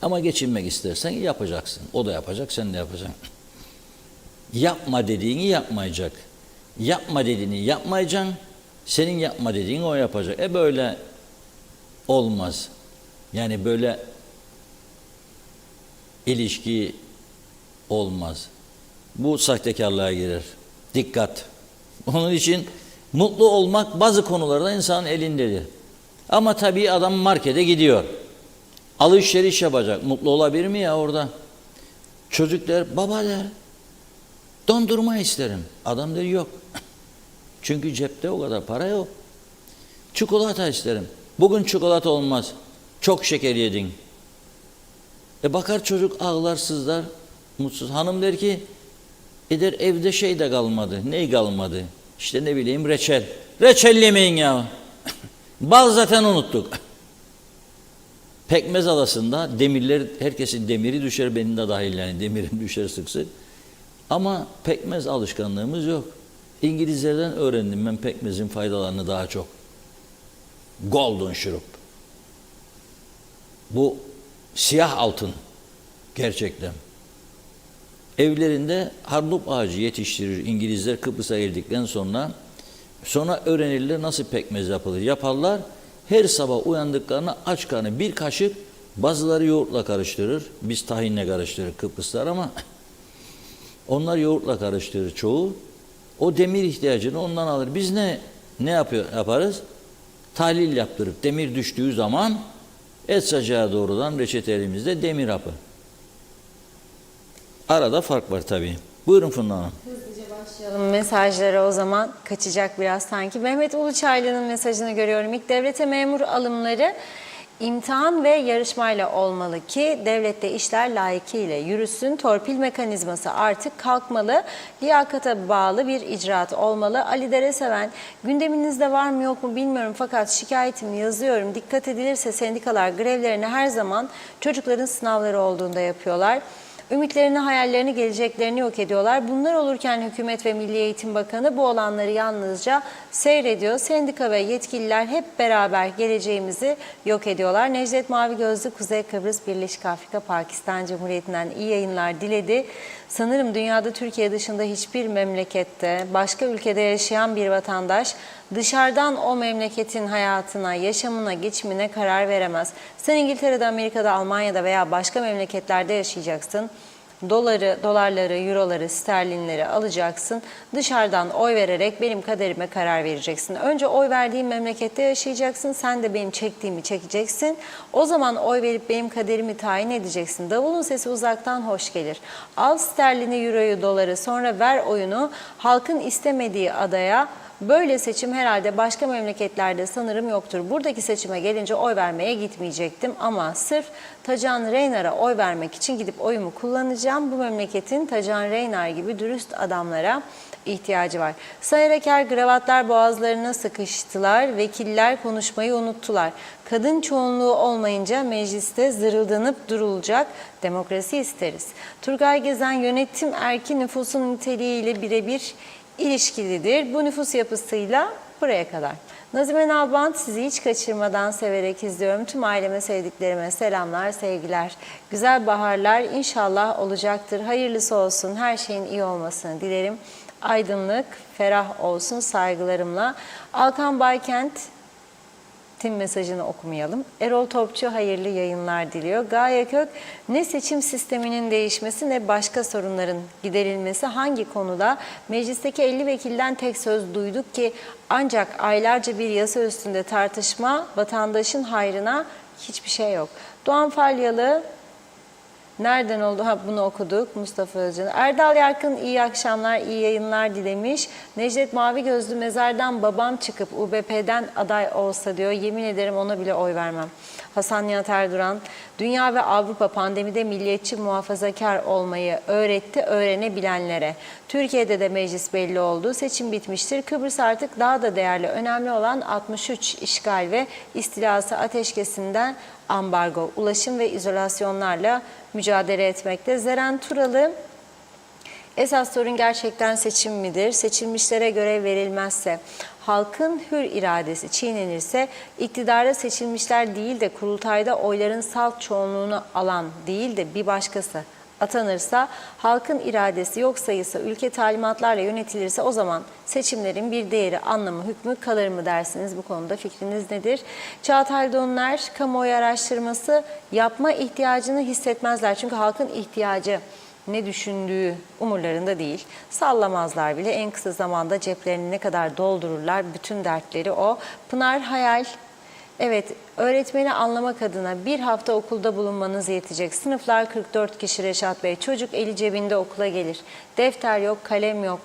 Speaker 1: Ama geçinmek istersen yapacaksın. O da yapacak, sen de yapacaksın. Yapma dediğini yapmayacak. Yapma dediğini yapmayacaksın. Senin yapma dediğini o yapacak. Böyle olmaz. Yani böyle ilişki olmaz. Bu sahtekarlığa girer. Dikkat. Onun için mutlu olmak bazı konularda insanın elindedir. Ama tabii adam markete gidiyor. Alışveriş yapacak. Mutlu olabilir mi ya orada? Çocuk der, baba der, dondurma isterim. Adam der yok. Çünkü cepte o kadar para yok. Çikolata isterim. Bugün çikolata olmaz. Çok şeker yedin. Bakar çocuk ağlar sızlar. Mutsuz. Hanım der ki der evde şey de kalmadı. Ney kalmadı? İşte ne bileyim reçel. Reçel yemeyin ya. Bal zaten unuttuk. Pekmez adasında demirler, herkesin demiri düşer, benim de dahil yani demirim düşer sık sık. Ama pekmez alışkanlığımız yok. İngilizlerden öğrendim ben pekmezin faydalarını daha çok. Golden şurup. Bu siyah altın gerçekten. Evlerinde harnup ağacı yetiştirir İngilizler Kıbrıs'a geldikten sonra. Sonra öğrenirler nasıl pekmez yapılır. Yaparlar. Her sabah uyandıklarına aç karnı bir kaşık, bazıları yoğurtla karıştırır. Biz tahinle karıştırır Kıbrıslar ama onlar yoğurtla karıştırır çoğu. O demir ihtiyacını ondan alır. Biz ne yaparız? Tahlil yaptırıp demir düştüğü zaman et sacağı doğrudan reçete elimizde demir hapı. Arada fark var tabii. Buyurun Funda Hanım.
Speaker 2: Hızlıca başlayalım mesajlara o zaman. Kaçacak biraz sanki. Mehmet Uluçaylı'nın mesajını görüyorum. İlk devlete memur alımları imtihan ve yarışmayla olmalı ki devlette işler layıkıyla yürüsün. Torpil mekanizması artık kalkmalı. Liyakata bağlı bir icraat olmalı. Ali Dereseven, gündeminizde var mı yok mu bilmiyorum fakat şikayetimi yazıyorum. Dikkat edilirse sendikalar grevlerini her zaman çocukların sınavları olduğunda yapıyorlar. Ümitlerini, hayallerini, geleceklerini yok ediyorlar. Bunlar olurken hükümet ve Milli Eğitim Bakanı bu olanları yalnızca seyrediyor. Sendika ve yetkililer hep beraber geleceğimizi yok ediyorlar. Necdet Mavigözlü, Kuzey Kıbrıs Birleşik Afrika Pakistan Cumhuriyeti'nden iyi yayınlar diledi. Sanırım dünyada Türkiye dışında hiçbir memlekette, başka ülkede yaşayan bir vatandaş dışarıdan o memleketin hayatına, yaşamına, geçimine karar veremez. Sen İngiltere'de, Amerika'da, Almanya'da veya başka memleketlerde yaşayacaksın. Dolarları, euroları, sterlinleri alacaksın. Dışarıdan oy vererek benim kaderime karar vereceksin. Önce oy verdiğin memlekette yaşayacaksın. Sen de benim çektiğimi çekeceksin. O zaman oy verip benim kaderimi tayin edeceksin. Davulun sesi uzaktan hoş gelir. Al sterlini, euroyu, doları, sonra ver oyunu halkın istemediği adaya. Böyle seçim herhalde başka memleketlerde sanırım yoktur. Buradaki seçime gelince oy vermeye gitmeyecektim ama sırf Tacan Reynar'a oy vermek için gidip oyumu kullanacağım. Bu memleketin Tacan Reynar gibi dürüst adamlara ihtiyacı var. Sayın Eker, gravatlar boğazlarına sıkıştılar, vekiller konuşmayı unuttular. Kadın çoğunluğu olmayınca mecliste zırıldanıp durulacak, demokrasi isteriz. Turgay Gezen, yönetim erki nüfusun niteliğiyle birebir ilişkilidir. Bu nüfus yapısıyla buraya kadar. Nazime Nalbant, sizi hiç kaçırmadan severek izliyorum. Tüm aileme, sevdiklerime selamlar, sevgiler. Güzel baharlar inşallah olacaktır. Hayırlısı olsun, her şeyin iyi olmasını dilerim. Aydınlık, ferah olsun saygılarımla. Alkan Baykent, Tim mesajını okumayalım. Erol Topçu hayırlı yayınlar diliyor. Gaye Kök, ne seçim sisteminin değişmesi ne başka sorunların giderilmesi, hangi konuda? Meclisteki 50 vekilden tek söz duyduk ki ancak aylarca bir yasa üstünde tartışma, vatandaşın hayrına hiçbir şey yok. Doğan Falyalı, nereden oldu? Bunu okuduk. Mustafa Özcan. Erdal Yarkın, iyi akşamlar, iyi yayınlar dilemiş. Necdet Mavigözlü, mezardan babam çıkıp UBP'den aday olsa diyor. Yemin ederim ona bile oy vermem. Hasan Nihat Erduran, dünya ve Avrupa pandemide milliyetçi, muhafazakar olmayı öğretti öğrenebilenlere. Türkiye'de de meclis belli oldu. Seçim bitmiştir. Kıbrıs artık daha da değerli. Önemli olan 63 işgal ve istilası ateşkesinden ambargo, ulaşım ve izolasyonlarla mücadele etmekte. Zeren Turalı, esas sorun gerçekten seçim midir? Seçilmişlere görev verilmezse, halkın hür iradesi çiğnenirse, iktidara seçilmişler değil de kurultayda oyların salt çoğunluğunu alan değil de bir başkası atanırsa, halkın iradesi yok sayısı ülke talimatlarla yönetilirse o zaman seçimlerin bir değeri, anlamı, hükmü kalır mı dersiniz? Bu konuda fikriniz nedir? Çağatay Donlar, kamuoyu araştırması yapma ihtiyacını hissetmezler. Çünkü halkın ihtiyacı ne düşündüğü umurlarında değil. Sallamazlar bile, en kısa zamanda ceplerini ne kadar doldururlar, bütün dertleri o. Pınar Hayal, evet, öğretmeni anlamak adına bir hafta okulda bulunmanız yetecek. Sınıflar 44 kişi Reşat Bey. Çocuk eli cebinde okula gelir. Defter yok, kalem yok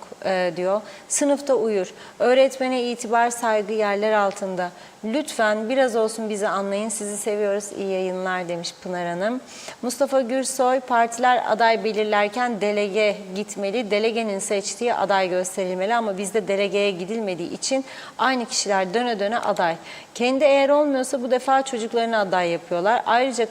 Speaker 2: diyor. Sınıfta uyur. Öğretmene itibar, saygı yerler altında. Lütfen biraz olsun bizi anlayın. Sizi seviyoruz. İyi yayınlar demiş Pınar Hanım. Mustafa Gürsoy, partiler aday belirlerken delege gitmeli. Delegenin seçtiği aday gösterilmeli ama bizde delegeye gidilmediği için aynı kişiler döne döne aday. Kendi eğer olmuyorsa bu defa çocuklarını aday yapıyorlar. Ayrıca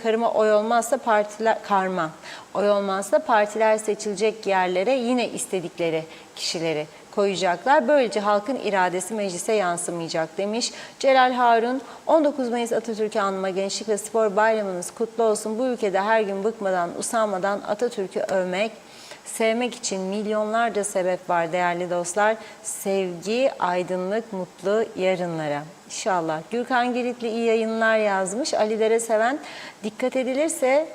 Speaker 2: oy olmazsa partiler seçilecek yerlere yine istedikleri kişileri koyacaklar. Böylece halkın iradesi meclise yansımayacak demiş. Celal Harun, 19 Mayıs Atatürk'ü anma Gençlik ve Spor Bayramınız kutlu olsun. Bu ülkede her gün bıkmadan, usanmadan Atatürk'ü övmek, sevmek için milyonlarca sebep var değerli dostlar. Sevgi, aydınlık, mutlu yarınlara. İnşallah. Gürkan Giritli iyi yayınlar yazmış. Ali Dere Seven, dikkat edilirse,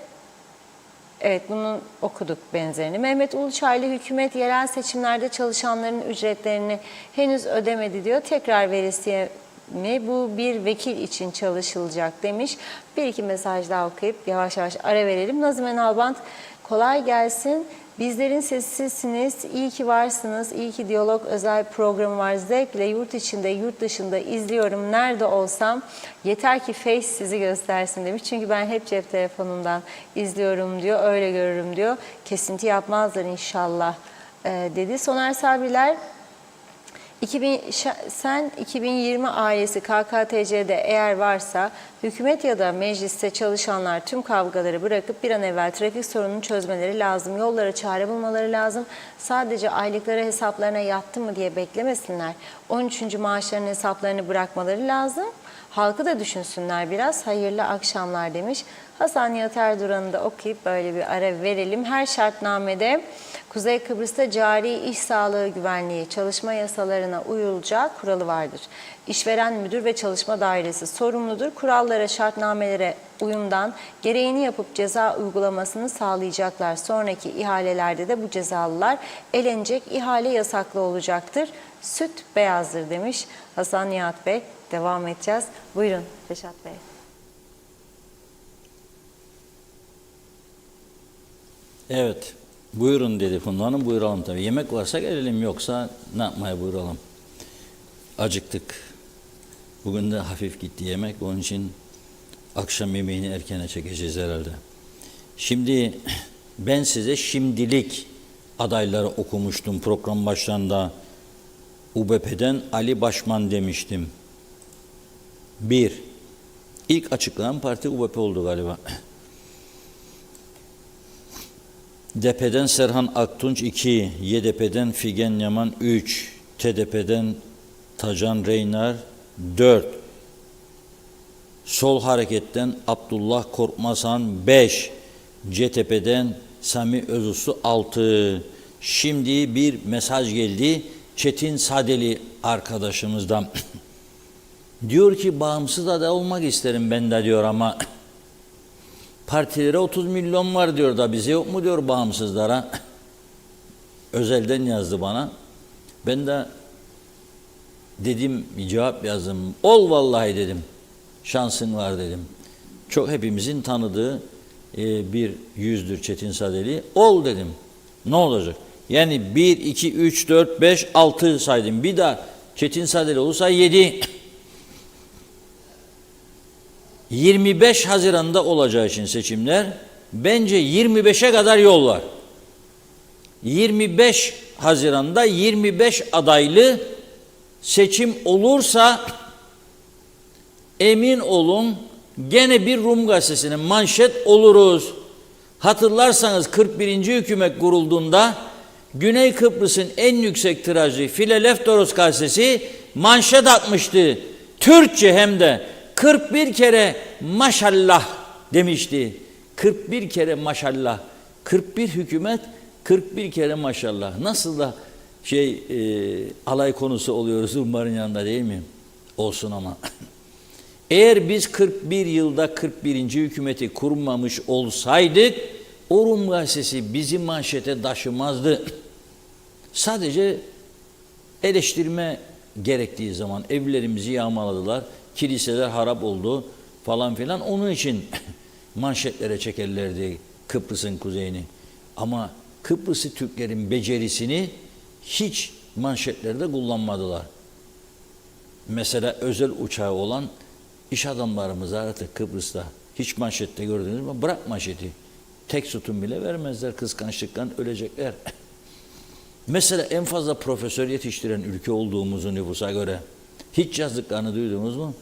Speaker 2: evet, bunu okuduk benzerini. Mehmet Uluçaylı, hükümet yerel seçimlerde çalışanların ücretlerini henüz ödemedi diyor. Tekrar veresiye mi? Bu bir vekil için çalışılacak demiş. Bir iki mesaj daha okuyup yavaş yavaş ara verelim. Nazime Nalbant, kolay gelsin. Bizlerin sesisiniz, iyi ki varsınız, iyi ki Diyalog özel programı var. Zevkle yurt içinde, yurt dışında izliyorum. Nerede olsam yeter ki Face sizi göstersin demiş. Çünkü ben hep cep telefonundan izliyorum diyor, öyle görürüm diyor. Kesinti yapmazlar inşallah dedi. Soner Sabriler, Sen 2020 ailesi KKTC'de eğer varsa hükümet ya da mecliste çalışanlar tüm kavgaları bırakıp bir an evvel trafik sorununu çözmeleri lazım. Yollara çare bulmaları lazım. Sadece aylıkları hesaplarına yattı mı diye beklemesinler. 13. maaşların hesaplarını bırakmaları lazım. Halkı da düşünsünler biraz. Hayırlı akşamlar demiş. Hasan Nihat Erduran'ı da okuyup böyle bir ara verelim. Her şartnamede Kuzey Kıbrıs'ta cari iş sağlığı güvenliği çalışma yasalarına uyulacağı kuralı vardır. İşveren müdür ve çalışma dairesi sorumludur. Kurallara, şartnamelere uyumdan gereğini yapıp ceza uygulamasını sağlayacaklar. Sonraki ihalelerde de bu cezalılar elenecek, ihale yasaklı olacaktır. Süt beyazdır demiş Hasan Nihat Bey. Devam edeceğiz. Buyurun Reşat Bey.
Speaker 1: Evet. Buyurun dedi Funda Hanım. Buyuralım tabii. Yemek varsa gelelim, yoksa ne yapmaya buyuralım. Acıktık. Bugün de hafif gitti yemek. Onun için akşam yemeğini erkene çekeceğiz herhalde. Şimdi ben size şimdilik adayları okumuştum program başlarında. UBP'den Ali Başman demiştim. İlk açıklanan parti UBP oldu galiba. DP'den Serhan Aktunç 2, YDP'den Figen Yaman 3, TDP'den Tacan Reynar 4, Sol Hareket'ten Abdullah Korkmazhan 5, CTP'den Sami Özuslu 6. Şimdi bir mesaj geldi Çetin Sadeli arkadaşımızdan. Diyor ki bağımsız aday olmak isterim ben de diyor, ama partilere 30 milyon var diyor da bize yok mu diyor bağımsızlara. Özelden yazdı bana. Ben de dedim, cevap yazdım. Ol vallahi dedim. Şansın var dedim. Çok hepimizin tanıdığı bir yüzdür Çetin Sadeli. Ol dedim. Ne olacak? Yani 1, 2, 3, 4, 5, 6 saydım. Bir daha Çetin Sadeli olursa 7. 25 Haziran'da olacağı için seçimler, bence 25'e kadar yol var. 25 Haziran'da 25 adaylı seçim olursa emin olun gene bir Rum gazetesinin manşet oluruz. Hatırlarsanız 41. hükümet kurulduğunda Güney Kıbrıs'ın en yüksek tirajlı Fileleftoros gazetesi manşet atmıştı. Türkçe hem de 41 kere maşallah demişti. 41 kere maşallah. 41 hükümet, 41 kere maşallah. Nasıl da alay konusu oluyoruz Rumların yanında, değil mi? Olsun ama. Eğer biz 41 yılda 41. hükümeti kurmamış olsaydık, o Rum gazetesi bizi manşete taşımazdı. Sadece eleştirme gerektiği zaman evlerimizi yağmaladılar, kiliseler harap oldu falan filan. Onun için manşetlere çekerlerdi Kıbrıs'ın kuzeyini. Ama Kıbrıs'ı Türklerin becerisini hiç manşetlerde kullanmadılar. Mesela özel uçağı olan iş adamlarımız artık Kıbrıs'ta hiç manşette gördünüz mü? Bırak manşeti. Tek sütun bile vermezler, kıskançlıktan ölecekler. Mesela en fazla profesör yetiştiren ülke olduğumuzu nüfusa göre hiç yazdıklarını duydunuz mu?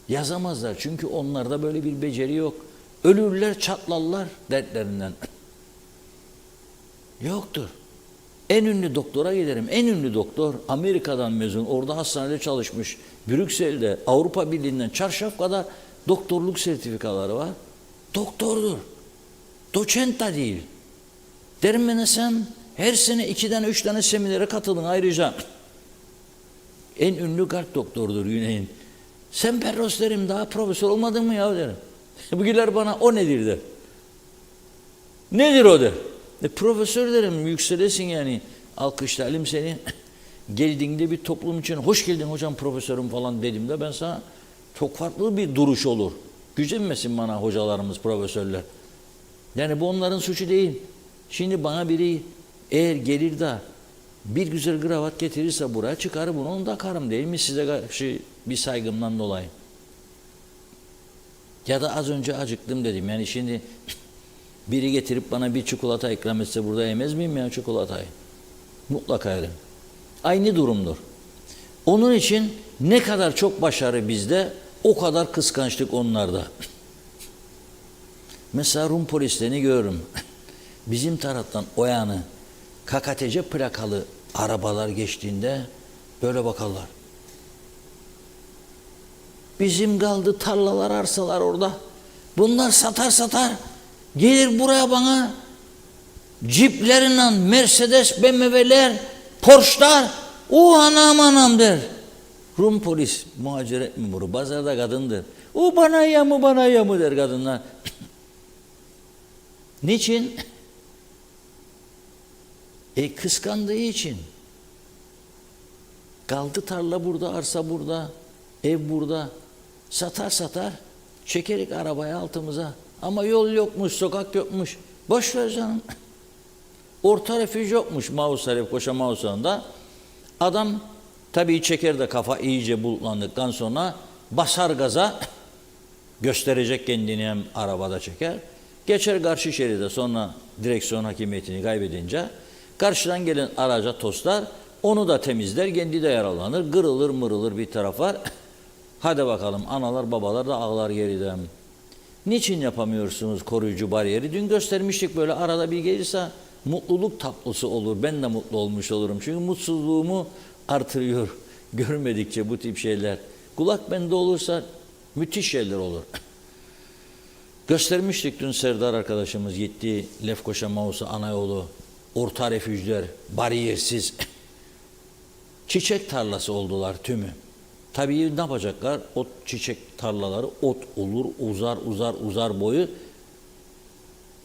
Speaker 1: Yazamazlar, çünkü onlarda böyle bir beceri yok. Ölürler, çatlarlar dertlerinden. Yoktur. En ünlü doktora giderim. En ünlü doktor Amerika'dan mezun, orada hastanede çalışmış. Brüksel'de Avrupa Birliği'nden çarşaf kadar doktorluk sertifikaları var. Doktordur. Doçent da değil. Derim ben, sen her sene 2'den 3 tane seminere katılın ayrıca. En ünlü kalp doktorudur Güney'in. Sen Perros derim, daha profesör olmadın mı ya derim. Bugünler bana o nedir der. Nedir o der. Profesör derim, yükselesin yani. Alkışlayalım seni. Geldiğinde bir toplum için hoş geldin hocam profesörüm falan dediğimde ben sana çok farklı bir duruş olur. Gücenmesin bana hocalarımız, profesörler. Yani bu onların suçu değil. Şimdi bana biri eğer gelir de bir güzel kravat getirirse buraya çıkarır bunu, onu da karım, değil mi size karşı bir saygımdan dolayı. Ya da az önce acıktım dedim. Yani şimdi biri getirip bana bir çikolata ikram etse burada yemez miyim ya çikolatayı? Mutlaka yerim. Aynı durumdur. Onun için ne kadar çok başarı bizde, o kadar kıskançlık onlarda. Mesela Rum polislerini görürüm. Bizim taraftan o yanı KKTC plakalı arabalar geçtiğinde böyle bakarlar. Bizim kaldı tarlalar, arsalar orada. Bunlar satar. Gelir buraya bana ciplerinden Mercedes, BMW'ler, Porsche'lar. O anam der. Rum polis muhaciret memuru. Pazarda kadındır. O bana ya mı der kadınlar. Niçin? Kıskandığı için. Kaldı tarla burada, arsa burada, ev burada. Satar, çekerik arabayı altımıza. Ama yol yokmuş, sokak yokmuş. Boş ver canım. Orta refüj yokmuş Lefkoşa Mausan'da. Adam tabii çeker de kafa iyice bulutlandıktan sonra basar gaza, gösterecek kendini, hem arabada çeker. Geçer karşı şeride, sonra direksiyon hakimiyetini kaybedince karşıdan gelen araca toslar, onu da temizler, kendi de yaralanır, kırılır mırılır bir taraf var. Hadi bakalım, analar babalar da ağlar geriden. Niçin yapamıyorsunuz koruyucu bariyeri? Dün göstermiştik, böyle arada bir gelirse mutluluk tablosu olur. Ben de mutlu olmuş olurum. Çünkü mutsuzluğumu artırıyor görmedikçe bu tip şeyler. Kulak bende olursa müthiş şeyler olur. Göstermiştik dün, Serdar arkadaşımız gitti, Lefkoşa Mausa ana yolu, orta refüjler, bariyersiz. Çiçek tarlası oldular tümü. Tabii ne yapacaklar? O çiçek tarlaları ot olur, uzar boyu.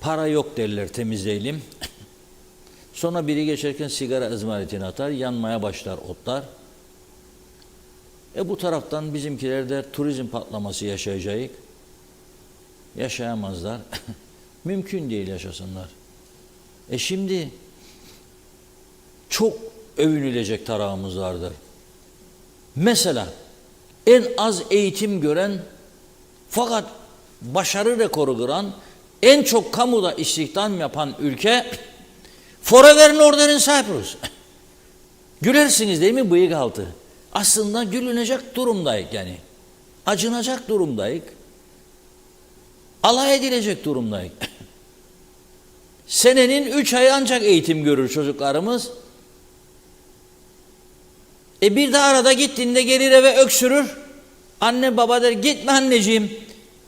Speaker 1: Para yok derler, temizleyelim. Sonra biri geçerken sigara izmaritini atar, yanmaya başlar otlar. Bu taraftan bizimkiler de turizm patlaması yaşayacak. Yaşayamazlar. Mümkün değil yaşasınlar. Şimdi çok övünülecek tarafımız vardır. Mesela en az eğitim gören fakat başarı rekoru kıran, en çok kamuda istihdam yapan ülke Forever'in orderin Cyprus. Gülersiniz değil mi bıyık altı? Aslında gülünecek durumdayık yani. Acınacak durumdayık. Alay edilecek durumdayık. Senenin 3 ayı ancak eğitim görür çocuklarımız. Bir de arada gittiğinde gelir eve öksürür. Anne baba der, gitme anneciğim.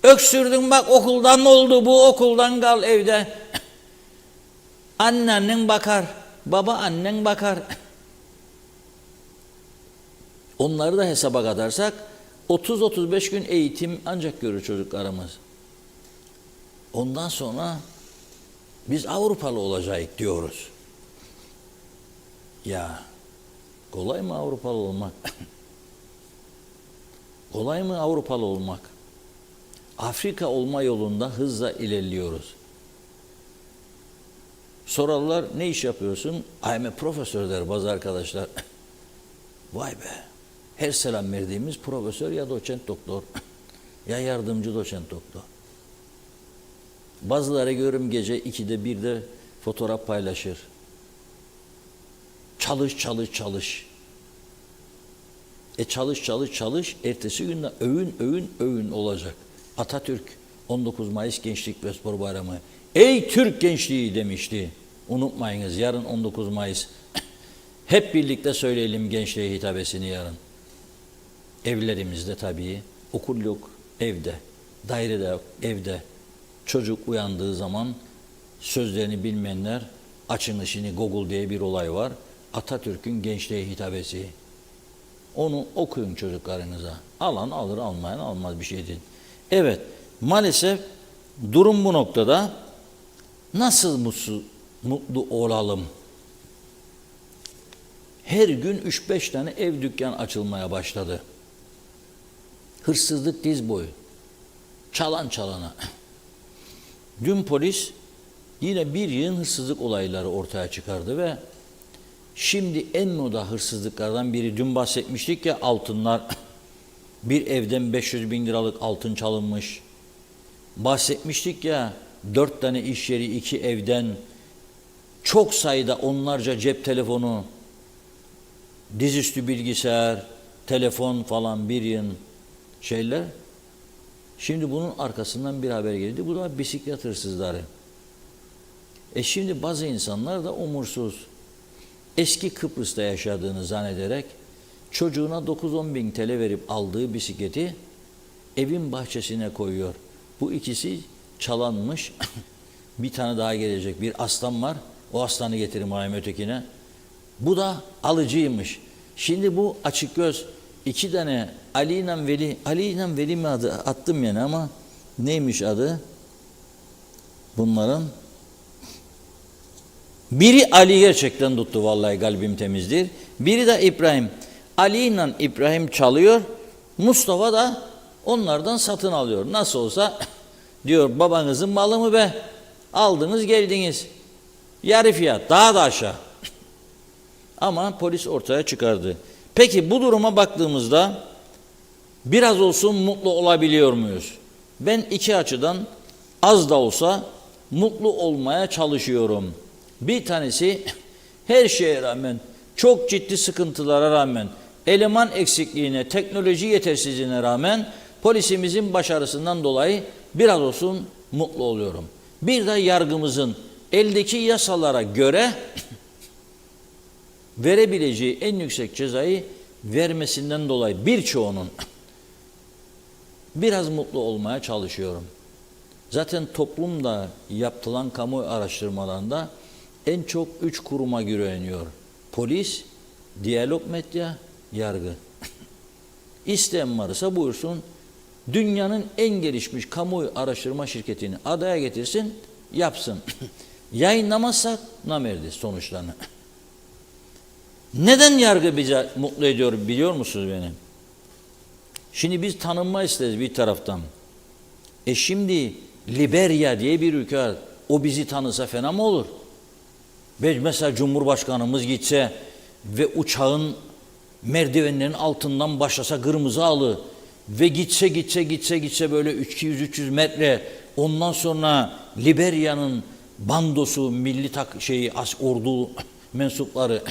Speaker 1: Öksürdün bak, okuldan oldu bu, okuldan kal evde. Annen bakar, baba annen bakar. Onları da hesaba katarsak 30-35 gün eğitim ancak görür çocuklarımız. Ondan sonra biz Avrupalı olacağız diyoruz. Ya kolay mı Avrupalı olmak? Kolay mı Avrupalı olmak? Afrika olma yolunda hızla ilerliyoruz. Sorarlar, ne iş yapıyorsun? I'm a profesör der bazı arkadaşlar. Vay be! Her selam verdiğimiz profesör ya doçent doktor ya yardımcı doçent doktor. Bazıları görürüm gece 2'de 1'de fotoğraf paylaşır. Çalış. Çalış. Ertesi günde övün olacak. Atatürk 19 Mayıs Gençlik ve Spor Bayramı. Ey Türk gençliği demişti. Unutmayınız, yarın 19 Mayıs. Hep birlikte söyleyelim gençliğe hitabesini yarın. Evlerimizde tabii. Okul yok, evde. Dairede yok, evde. Çocuk uyandığı zaman sözlerini bilmeyenler açın şimdi, Google diye bir olay var. Atatürk'ün gençliğe hitabesi. Onu okuyun çocuklarınıza. Alan alır, almayan almaz, bir şey değil. Evet, maalesef durum bu noktada. Nasıl mutlu olalım? Her gün 3-5 tane ev dükkan açılmaya başladı. Hırsızlık diz boyu. Çalan çalana. Dün polis yine bir yığın hırsızlık olayları ortaya çıkardı ve şimdi en moda hırsızlıklardan biri, dün bahsetmiştik ya, altınlar. Bir evden 500 bin liralık altın çalınmış. Bahsetmiştik ya, 4 tane iş yeri, 2 evden çok sayıda onlarca cep telefonu, dizüstü bilgisayar, telefon falan bir yığın şeyler. Şimdi bunun arkasından bir haber geldi. Bu da bisiklet hırsızları. Şimdi bazı insanlar da umursuz. Eski Kıbrıs'ta yaşadığını zannederek çocuğuna 9-10 bin TL verip aldığı bisikleti evin bahçesine koyuyor. Bu ikisi çalanmış. Bir tane daha gelecek. Bir aslan var. O aslanı getirin bayım ötekine. Bu da alıcıymış. Şimdi bu açık göz iki tane Ali ile Veli. Ali ile Veli mi adı? Attım yani ama neymiş adı? Bunların biri Ali gerçekten tuttu, vallahi kalbim temizdir. Biri de İbrahim. Ali ile İbrahim çalıyor. Mustafa da onlardan satın alıyor. Nasıl olsa diyor babanızın malı mı be? Aldınız geldiniz. Yarı fiyat, daha da aşağı. Ama polis ortaya çıkardı. Peki bu duruma baktığımızda biraz olsun mutlu olabiliyor muyuz? Ben iki açıdan az da olsa mutlu olmaya çalışıyorum. Bir tanesi her şeye rağmen, çok ciddi sıkıntılara rağmen, eleman eksikliğine, teknoloji yetersizliğine rağmen polisimizin başarısından dolayı biraz olsun mutlu oluyorum. Bir de yargımızın eldeki yasalara göre verebileceği en yüksek cezayı vermesinden dolayı birçoğunun biraz mutlu olmaya çalışıyorum. Zaten toplumda yapılan kamu araştırmalarında en çok 3 kuruma güveniyor. Polis, diyalog medya, yargı. İsteyen varsa buyursun, dünyanın en gelişmiş kamu araştırma şirketini adaya getirsin, yapsın. Yayınlamazsak namerdi sonuçlarını. Neden yargı bizi mutlu ediyor biliyor musunuz beni? Şimdi biz tanınma isteriz bir taraftan. Şimdi Liberya diye bir ülke var. O bizi tanısa fena mı olur? Ve mesela Cumhurbaşkanımız gitse ve uçağın merdivenlerin altından başlasa kırmızı halı ve gitse böyle 200-300 metre, ondan sonra Liberya'nın bandosu, milli ordu mensupları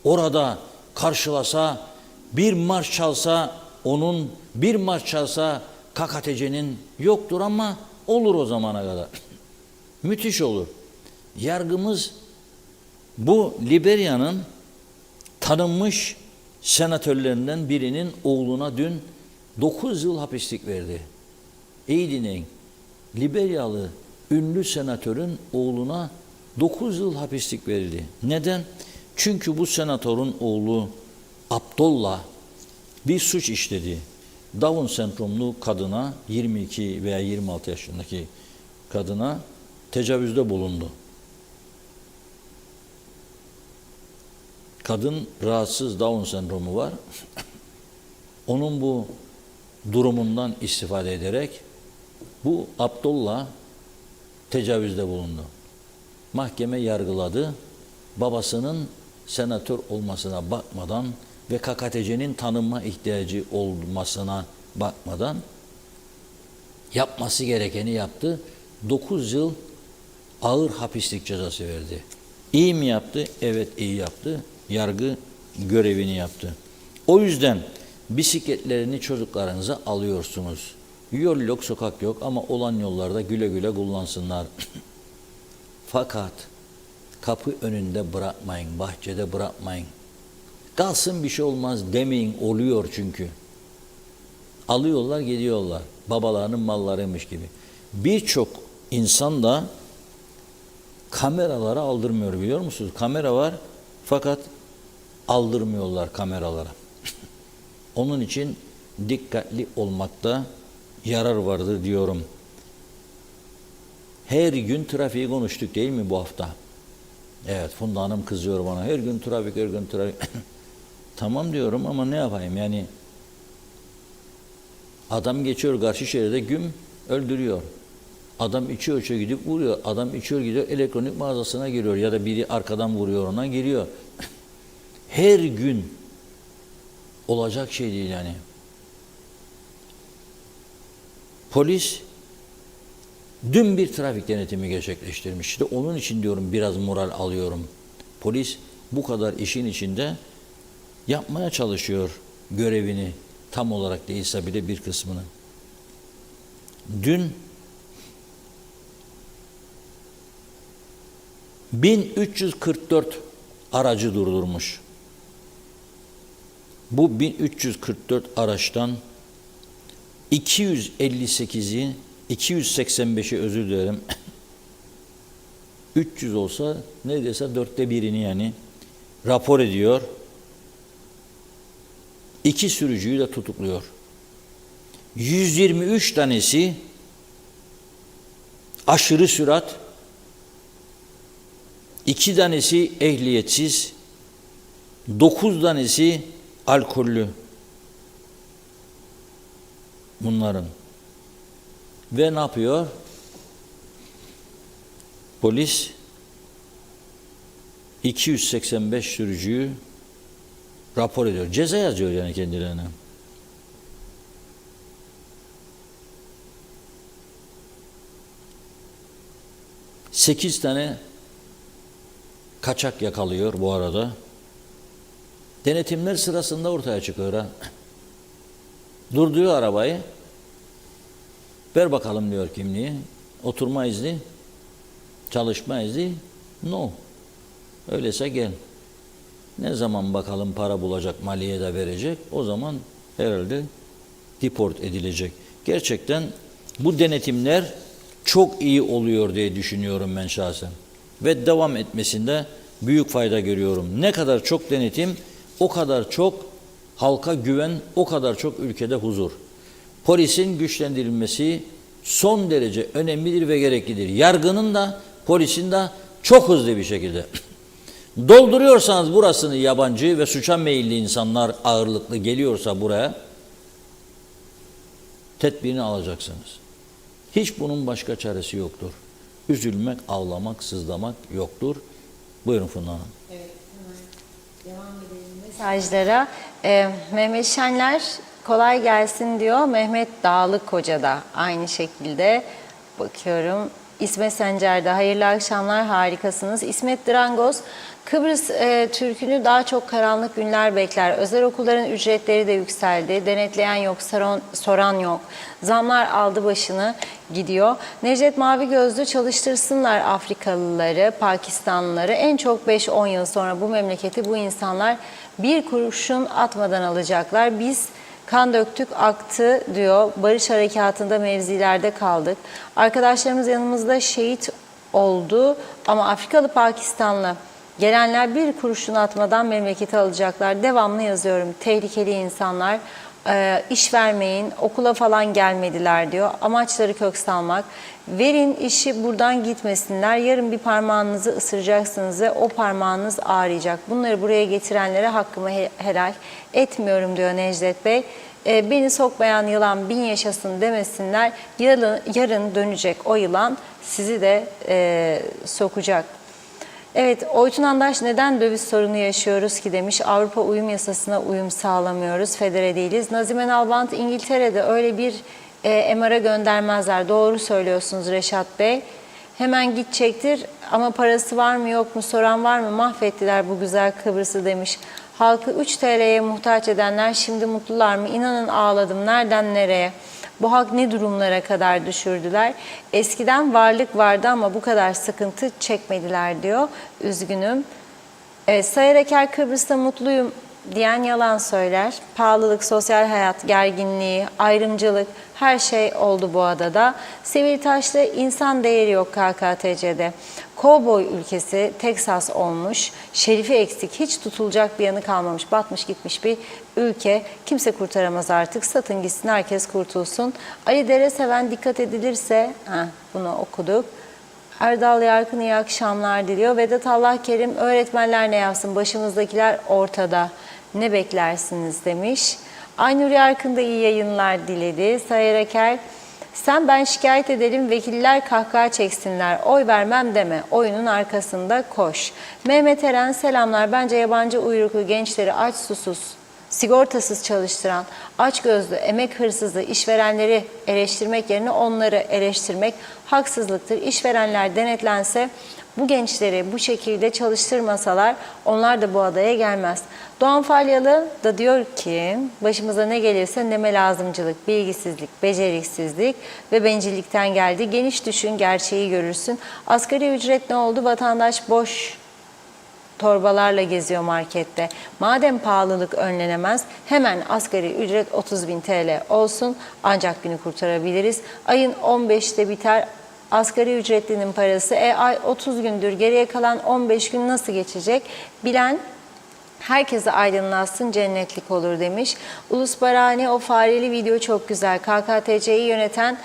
Speaker 1: orada karşılasa, bir marş çalsa, KKTC'nin yoktur ama olur o zamana kadar. Müthiş olur. Yargımız bu Liberya'nın tanınmış senatörlerinden birinin oğluna dün 9 yıl hapislik verdi. İyi dinleyin. Liberyalı ünlü senatörün oğluna 9 yıl hapislik verildi. Neden? Çünkü bu senatörün oğlu Abdullah bir suç işledi. Down sendromlu kadına, 22 veya 26 yaşındaki kadına tecavüzde bulundu. Kadın rahatsız, Down sendromu var. Onun bu durumundan istifade ederek bu Abdullah tecavüzde bulundu. Mahkeme yargıladı. Babasının senatör olmasına bakmadan ve KKTC'nin tanınma ihtiyacı olmasına bakmadan yapması gerekeni yaptı. 9 yıl ağır hapislik cezası verdi. İyi mi yaptı? Evet, iyi yaptı. Yargı görevini yaptı. O yüzden bisikletlerini çocuklarınıza alıyorsunuz. Yol yok, sokak yok ama olan yollarda güle güle kullansınlar. Fakat kapı önünde bırakmayın, bahçede bırakmayın. Kalsın bir şey olmaz demeyin, oluyor çünkü. Alıyorlar, gidiyorlar. Babalarının mallarıymış gibi. Birçok insan da kameralara aldırmıyor, biliyor musunuz? Kamera var fakat aldırmıyorlar kameralara. Onun için dikkatli olmakta yarar vardır diyorum. Her gün trafiği konuştuk değil mi bu hafta? Evet, Funda Hanım kızıyor bana. Her gün trafik, her gün trafik. Tamam diyorum ama ne yapayım yani? Adam geçiyor karşı şeride, güm öldürüyor. Adam içiyor gidip vuruyor. Adam içiyor gidiyor elektronik mağazasına giriyor ya da biri arkadan vuruyor, ona giriyor. Her gün olacak şey değil yani. Polis dün bir trafik denetimi gerçekleştirmişti. Onun için diyorum biraz moral alıyorum. Polis bu kadar işin içinde yapmaya çalışıyor. görevini tam olarak değilse bile bir kısmını. Dün 1344 aracı durdurmuş. Bu 1344 araçtan 258'i, 285'i özür dilerim, 300 olsa neredeyse 1/4'ini yani rapor ediyor. 2 sürücüyü de tutukluyor. 123 tanesi aşırı sürat, 2 tanesi ehliyetsiz, 9 tanesi alkollü bunların. Ve ne yapıyor? Polis 285 sürücüyü rapor ediyor. Ceza yazıyor yani kendilerine. Sekiz tane kaçak yakalıyor bu arada. Denetimler sırasında ortaya çıkıyor ha. Durduruyor arabayı. Ver bakalım diyor kimliği. Oturma izni, çalışma izni. No. Öyleyse gel. Ne zaman bakalım para bulacak, maliye de verecek. O zaman herhalde deport edilecek. Gerçekten bu denetimler çok iyi oluyor diye düşünüyorum ben şahsen. Ve devam etmesinde büyük fayda görüyorum. Ne kadar çok denetim, o kadar çok halka güven, o kadar çok ülkede huzur. Polisin güçlendirilmesi son derece önemlidir ve gereklidir. Yargının da, polisin de çok hızlı bir şekilde. Dolduruyorsanız burasını yabancı ve suça meyilli insanlar ağırlıklı geliyorsa buraya, tedbirini alacaksınız. Hiç bunun başka çaresi yoktur. Üzülmek, ağlamak, sızlamak yoktur. Buyurun Funda Hanım.
Speaker 2: Evet, hemen devam edelim mesajlara. Mehmet Şenler kolay gelsin diyor. Mehmet Dağlıkkoca da aynı şekilde bakıyorum. İsmet Sencer de hayırlı akşamlar, harikasınız. İsmet Drangoz, Kıbrıs Türk'ünü daha çok karanlık günler bekler. Özel okulların ücretleri de yükseldi. Denetleyen yok, soran yok. Zamlar aldı başını gidiyor. Necdet Mavi Gözlü, çalıştırsınlar Afrikalıları, Pakistanlıları. En çok 5-10 yıl sonra bu memleketi bu insanlar bir kurşun atmadan alacaklar. Biz kan döktük, aktı diyor. Barış harekatında mevzilerde kaldık. Arkadaşlarımız yanımızda şehit oldu ama Afrikalı, Pakistanlı gelenler bir kurşun atmadan memleketi alacaklar. Devamlı yazıyorum. Tehlikeli insanlar, iş vermeyin, okula falan gelmediler diyor. Amaçları kök salmak. Verin işi buradan gitmesinler. Yarın bir parmağınızı ısıracaksınız ve o parmağınız ağrıyacak. Bunları buraya getirenlere hakkımı helal etmiyorum diyor Necdet Bey. Beni sokmayan yılan bin yaşasın demesinler. Yarın dönecek o yılan sizi de sokacak. Evet, Oytun Andaş, neden döviz sorunu yaşıyoruz ki demiş. Avrupa uyum yasasına uyum sağlamıyoruz, federe değiliz. Nazime Nalbant, İngiltere'de öyle bir MR'a göndermezler. Doğru söylüyorsunuz Reşat Bey. Hemen gidecektir ama parası var mı yok mu soran var mı? Mahvettiler bu güzel Kıbrıs'ı demiş. Halkı 3 TL'ye muhtaç edenler şimdi mutlular mı? İnanın ağladım. Nereden nereye? Bu halk ne durumlara kadar düşürdüler? Eskiden varlık vardı ama bu kadar sıkıntı çekmediler diyor. Üzgünüm. Sayar Eker, Kıbrıs'ta mutluyum diyen yalan söyler. Pahalılık, sosyal hayat, gerginliği, ayrımcılık her şey oldu bu adada. Sevil Taşlı, insan değeri yok KKTC'de. Kovboy ülkesi Teksas olmuş. Şerifi eksik, hiç tutulacak bir yanı kalmamış. Batmış gitmiş bir ülke. Kimse kurtaramaz artık. Satın gitsin, herkes kurtulsun. Ali Dereseven, dikkat edilirse, bunu okuduk. Erdal Yarkın iyi akşamlar diliyor. Vedat Allah Kerim, öğretmenler ne yapsın? Başımızdakiler ortada. Ne beklersiniz demiş. Aynur Yarkın da iyi yayınlar diledi. Sayar Eker, sen ben şikayet ederim, vekiller kahkaha çeksinler. Oy vermem deme. Oyunun arkasında koş. Mehmet Eren, selamlar. Bence yabancı uyruklu gençleri aç susuz sigortasız çalıştıran, açgözlü, emek hırsızı işverenleri eleştirmek yerine onları eleştirmek haksızlıktır. İşverenler denetlense, bu gençleri bu şekilde çalıştırmasalar onlar da bu adaya gelmez. Doğan Falyalı da diyor ki başımıza ne gelirse neme lazımcılık, bilgisizlik, beceriksizlik ve bencillikten geldi. Geniş düşün, gerçeği görürsün. Asgari ücret ne oldu? Vatandaş boş torbalarla geziyor markette. Madem pahalılık önlenemez, hemen asgari ücret 30.000 TL olsun, ancak günü kurtarabiliriz. Ayın 15'te biter asgari ücretlinin parası. Ay 30 gündür, geriye kalan 15 gün nasıl geçecek? Bilen herkese aydınlatsın, cennetlik olur demiş. Ulus Barani, o fareli video çok güzel. KKTC'yi yöneten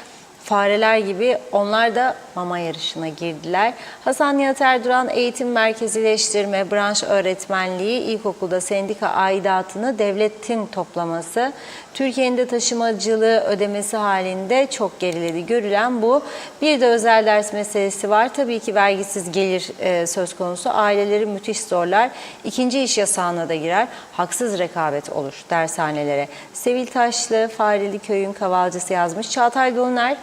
Speaker 2: fareler gibi onlar da mama yarışına girdiler. Hasan Nihat Erduran, eğitim merkezileştirme, branş öğretmenliği, ilkokulda sendika aidatını devletin toplaması, Türkiye'nin de taşımacılığı ödemesi halinde çok geriledi. Görülen bu. Bir de özel ders meselesi var. Tabii ki vergisiz gelir söz konusu. Aileleri müthiş zorlar. İkinci iş yasağına da girer. Haksız rekabet olur dershanelere. Sevil Taşlı, Fareli Köy'ün kavalcısı yazmış. Çağatay Doluner,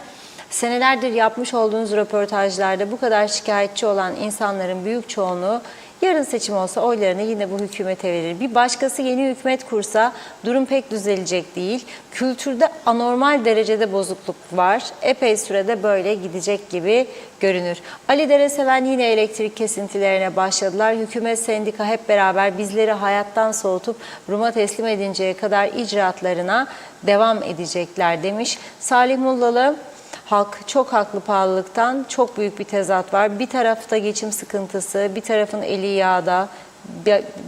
Speaker 2: senelerdir yapmış olduğunuz röportajlarda bu kadar şikayetçi olan insanların büyük çoğunluğu yarın seçim olsa oylarını yine bu hükümete verir. Bir başkası yeni hükümet kursa durum pek düzelecek değil. Kültürde anormal derecede bozukluk var. Epey sürede böyle gidecek gibi görünür. Ali Dereseven, yine elektrik kesintilerine başladılar. Hükümet, sendika hep beraber bizleri hayattan soğutup Rum'a teslim edinceye kadar icraatlarına devam edecekler demiş. Salih Mullalı, halk çok haklı, pahalılıktan çok büyük bir tezat var. Bir tarafta geçim sıkıntısı, bir tarafın eli yağda,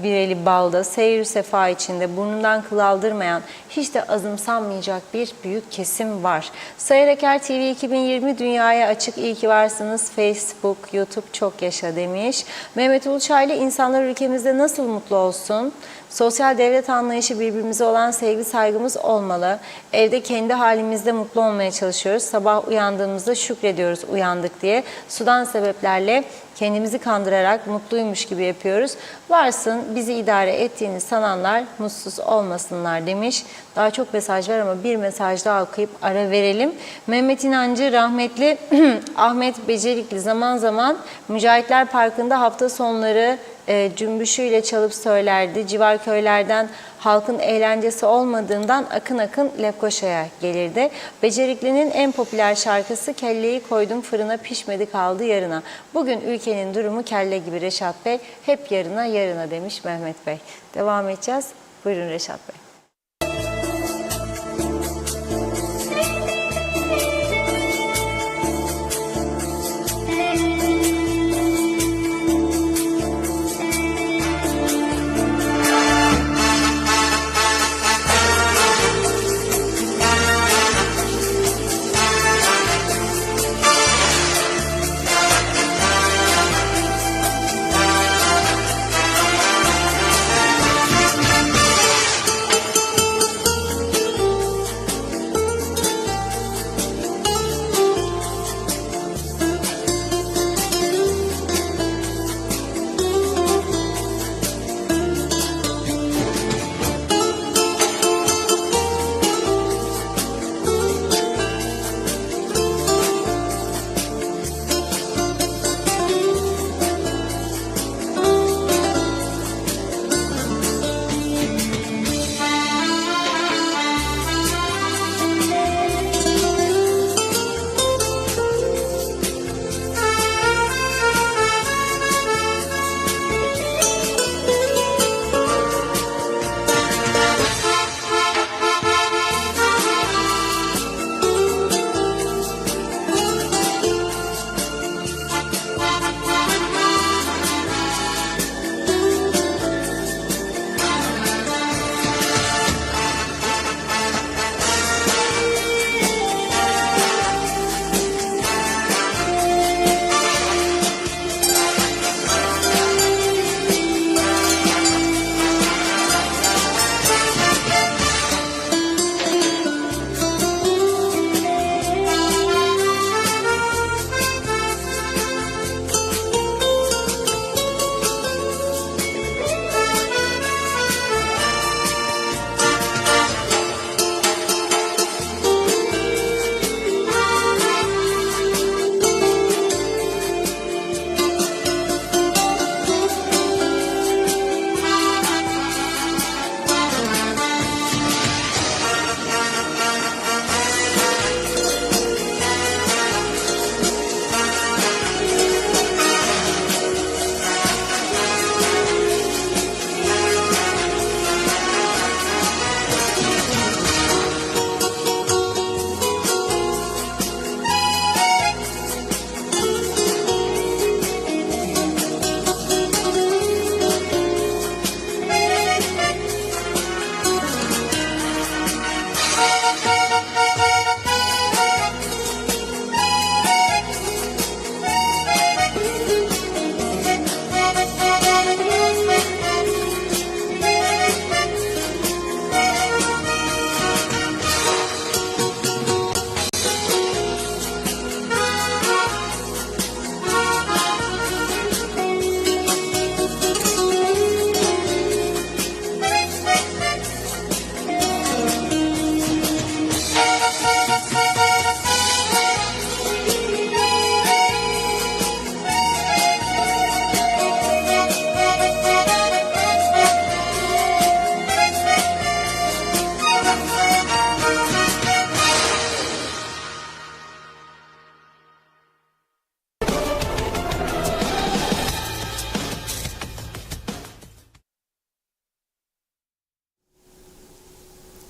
Speaker 2: bir eli balda, seyir sefa içinde, burnundan kıl aldırmayan, hiç de azımsanmayacak bir büyük kesim var. Sayar Eker TV 2020 dünyaya açık, iyi ki varsınız. Facebook, YouTube çok yaşa demiş. Mehmet Uluçaylı, insanlar ülkemizde nasıl mutlu olsun? Sosyal devlet anlayışı, birbirimize olan sevgi, saygımız olmalı. Evde kendi halimizde mutlu olmaya çalışıyoruz. Sabah uyandığımızda şükrediyoruz uyandık diye. Sudan sebeplerle kendimizi kandırarak mutluymuş gibi yapıyoruz. Varsın bizi idare ettiğini sananlar mutsuz olmasınlar demiş. Daha çok mesaj var ama bir mesaj daha okuyup ara verelim. Mehmet İnancı, rahmetli Ahmet Becerikli zaman zaman Mücahitler Parkı'nda hafta sonları cümbüşüyle çalıp söylerdi. Civar köylerden halkın eğlencesi olmadığından akın akın Lefkoşa'ya gelirdi. Becerikli'nin en popüler şarkısı "Kelleyi koydum fırına, pişmedi kaldı yarına." Bugün ülkenin durumu kelle gibi Reşat Bey. Hep yarına yarına demiş Mehmet Bey. Devam edeceğiz. Buyurun Reşat Bey.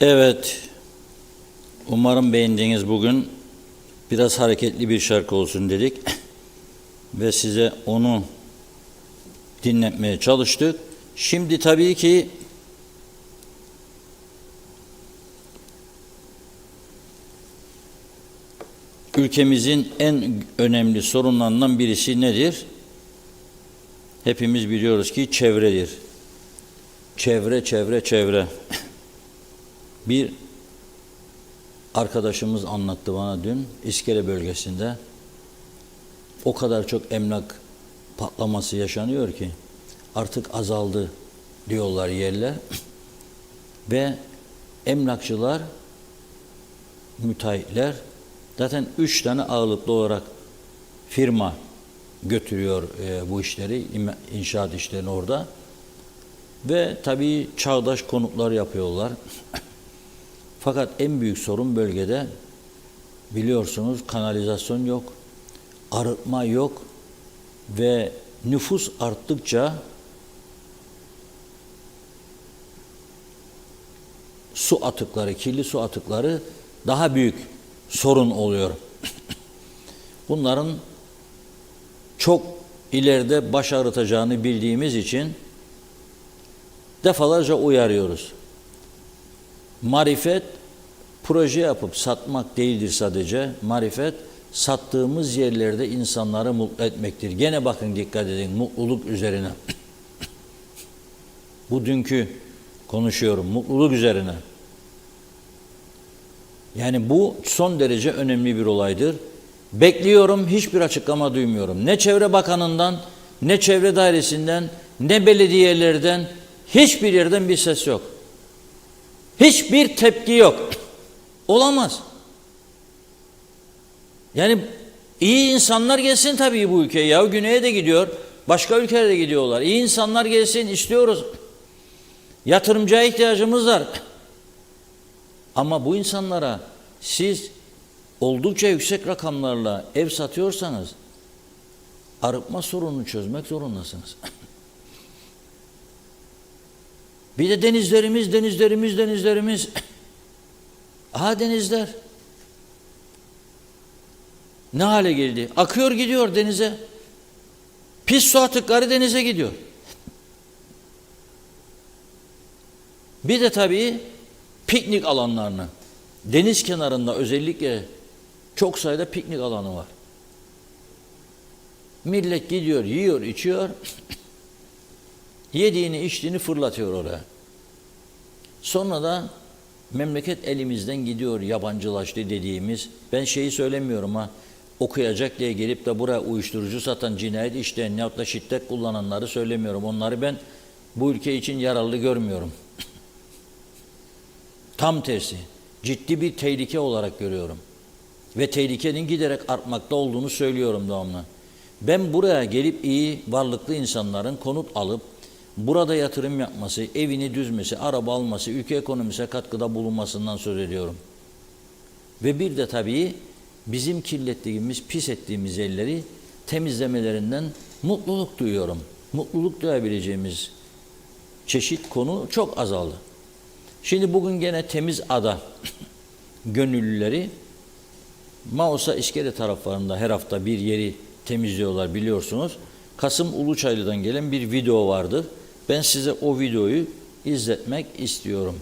Speaker 1: Evet, umarım beğendiğiniz bugün biraz hareketli bir şarkı olsun dedik ve size onu dinletmeye çalıştık. Şimdi tabii ki ülkemizin en önemli sorunlarından birisi nedir? Hepimiz biliyoruz ki çevredir. Çevre. Bir arkadaşımız anlattı bana dün, İskele bölgesinde o kadar çok emlak patlaması yaşanıyor ki artık azaldı diyorlar yerler ve emlakçılar, müteahhitler zaten 3 tane ağırlıklı olarak firma götürüyor bu işleri, inşaat işlerini orada ve tabii çağdaş konutlar yapıyorlar. Fakat en büyük sorun bölgede biliyorsunuz kanalizasyon yok, arıtma yok ve nüfus arttıkça su atıkları, kirli su atıkları daha büyük sorun oluyor. Bunların çok ileride baş ağrıtacağını bildiğimiz için defalarca uyarıyoruz. Marifet, proje yapıp satmak değildir sadece. Marifet, sattığımız yerlerde insanları mutlu etmektir. Gene bakın dikkat edin, mutluluk üzerine. Bu dünkü konuşuyorum, mutluluk üzerine. Yani bu son derece önemli bir olaydır. Bekliyorum, hiçbir açıklama duymuyorum. Ne Çevre Bakanı'ndan, ne Çevre Dairesi'nden, ne belediyelerden, hiçbir yerden bir ses yok. Hiçbir tepki yok. Olamaz. Yani iyi insanlar gelsin tabii bu ülkeye. Ya güneye de gidiyor, başka ülkelere de gidiyorlar. İyi insanlar gelsin istiyoruz. Yatırımcıya ihtiyacımız var. Ama bu insanlara siz oldukça yüksek rakamlarla ev satıyorsanız arıtma sorununu çözmek zorundasınız. Bir de denizlerimiz. Aha denizler. Ne hale geldi? Akıyor gidiyor denize. Pis su atıkları denize gidiyor. Bir de tabii piknik alanlarını. Deniz kenarında özellikle çok sayıda piknik alanı var. Millet gidiyor, yiyor, içiyor. Yediğini, içtiğini fırlatıyor oraya. Sonra da memleket elimizden gidiyor, yabancılaştı dediğimiz. Ben şeyi söylemiyorum ha. Okuyacak diye gelip de buraya uyuşturucu satan, cinayet işleyen yahut da şiddet kullananları söylemiyorum. Onları ben bu ülke için yararlı görmüyorum. Tam tersi. Ciddi bir tehlike olarak görüyorum. Ve tehlikenin giderek artmakta olduğunu söylüyorum devamlı. Ben buraya gelip iyi, varlıklı insanların konut alıp burada yatırım yapması, evini düzmesi, araba alması, ülke ekonomisine katkıda bulunmasından söz ediyorum. Ve bir de tabii bizim kirlettiğimiz, pis ettiğimiz yerleri temizlemelerinden mutluluk duyuyorum. Mutluluk duyabileceğimiz çeşit konu çok azaldı. Şimdi bugün gene Temiz Ada gönüllüleri Mausa İskele taraflarında her hafta bir yeri temizliyorlar biliyorsunuz. Kasım Uluçaylı'dan gelen bir video vardır. Ben size o videoyu izletmek istiyorum.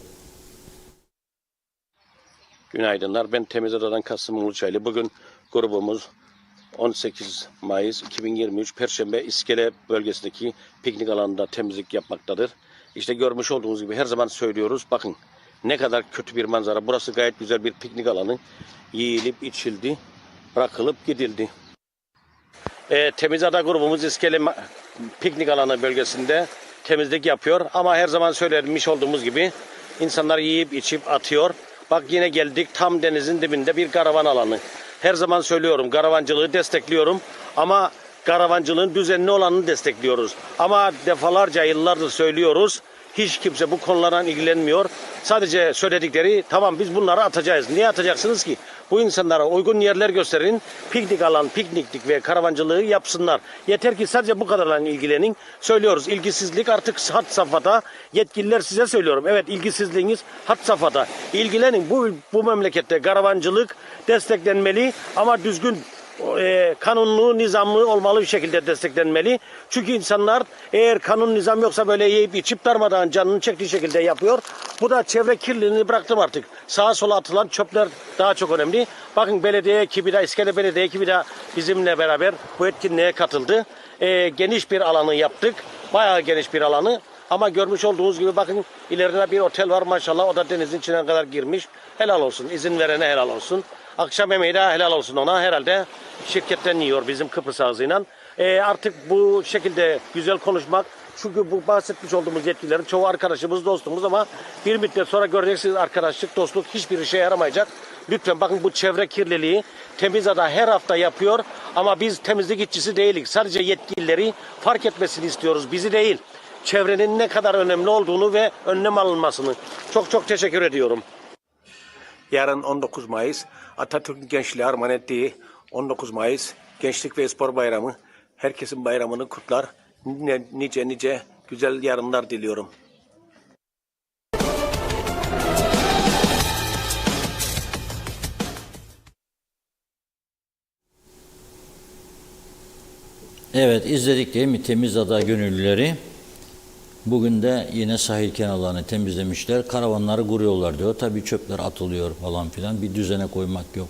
Speaker 6: Günaydınlar. Ben Temiz Ada'dan Kasım Uluçaylı. Bugün grubumuz 18 Mayıs 2023 Perşembe İskele bölgesindeki piknik alanında temizlik yapmaktadır. İşte görmüş olduğunuz gibi her zaman söylüyoruz. Bakın ne kadar kötü bir manzara. Burası gayet güzel bir piknik alanı. Yiyilip içildi, bırakılıp gidildi. Temiz Ada grubumuz İskele piknik alanı bölgesinde temizlik yapıyor. Ama her zaman söylemiş olduğumuz gibi insanlar yiyip içip atıyor. Bak yine geldik tam denizin dibinde bir karavan alanı. Her zaman söylüyorum karavancılığı destekliyorum ama karavancılığın düzenli olanını destekliyoruz. Ama defalarca yıllardır söylüyoruz. Hiç kimse bu konulardan ilgilenmiyor. Sadece söyledikleri tamam biz bunları atacağız. Niye atacaksınız ki? Bu insanlara uygun yerler gösterin. Piknik alan, pikniklik ve karavancılığı yapsınlar. Yeter ki sadece bu kadarla ilgilenin. Söylüyoruz, ilgisizlik artık had safhada. Yetkililer size söylüyorum. Evet, ilgisizliğiniz had safhada. İlgilenin. Bu memlekette karavancılık desteklenmeli ama düzgün, kanunlu, nizamlı olmalı bir şekilde desteklenmeli. Çünkü insanlar eğer kanun, nizam yoksa böyle yiyip içip darmadağın canını çektiği şekilde yapıyor. Bu da çevre kirliliğini bıraktım artık. Sağa sola atılan çöpler daha çok önemli. Bakın belediye ekibi de, İskele Belediye ekibi de bizimle beraber bu etkinliğe katıldı. Geniş bir alanı yaptık. Bayağı geniş bir alanı. Ama görmüş olduğunuz gibi bakın ileride bir otel var maşallah. O da denizin içine kadar girmiş. Helal olsun. İzin verene helal olsun. Akşam yemeği de helal olsun ona. Herhalde şirketten yiyor bizim Kıbrıs ağzıyla. Artık bu şekilde güzel konuşmak. Çünkü bu bahsetmiş olduğumuz yetkililerin çoğu arkadaşımız, dostumuz ama bir müddet sonra göreceksiniz arkadaşlık, dostluk hiçbir işe yaramayacak. Lütfen bakın bu çevre kirliliği Temizada her hafta yapıyor ama biz temizlik işçisi değiliz. Sadece yetkilileri fark etmesini istiyoruz, bizi değil. Çevrenin ne kadar önemli olduğunu ve önlem alınmasını. Çok çok teşekkür ediyorum. Yarın 19 Mayıs Atatürk Gençliği armağan ettiği 19 Mayıs Gençlik ve Spor Bayramı. Herkesin bayramını kutlar. Nice güzel yarınlar diliyorum.
Speaker 1: Evet, izledik değil mi Temizada gönüllüleri? Bugün de yine sahil kenarlarını temizlemişler. Karavanları kuruyorlar diyor. Tabii çöpler atılıyor falan filan. Bir düzene koymak yok.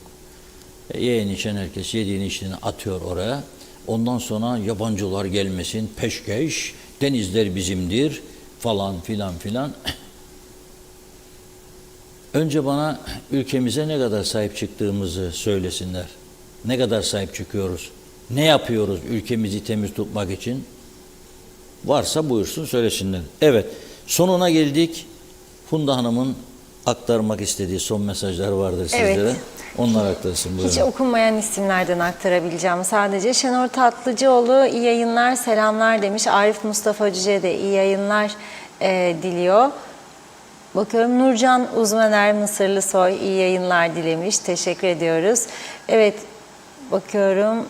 Speaker 1: Yiyen içen herkes yediğini içtiğini atıyor oraya. Ondan sonra yabancılar gelmesin, peşkeş, denizler bizimdir falan filan filan. Önce bana ülkemize ne kadar sahip çıktığımızı söylesinler. Ne kadar sahip çıkıyoruz? Ne yapıyoruz ülkemizi temiz tutmak için? Varsa buyursun söylesinler. Evet, sonuna geldik. Funda Hanım'ın aktarmak istediği son mesajlar vardır sizlere.
Speaker 2: Evet.
Speaker 1: Onlar aktarsın. Buyurun.
Speaker 2: Hiç okunmayan isimlerden aktarabileceğim sadece. Şenol Tatlıcıoğlu iyi yayınlar, selamlar demiş. Arif Mustafa Cüce de iyi yayınlar diliyor. Bakıyorum Nurcan Uzmaner Mısırlısoy iyi yayınlar dilemiş. Teşekkür ediyoruz. Evet, bakıyorum.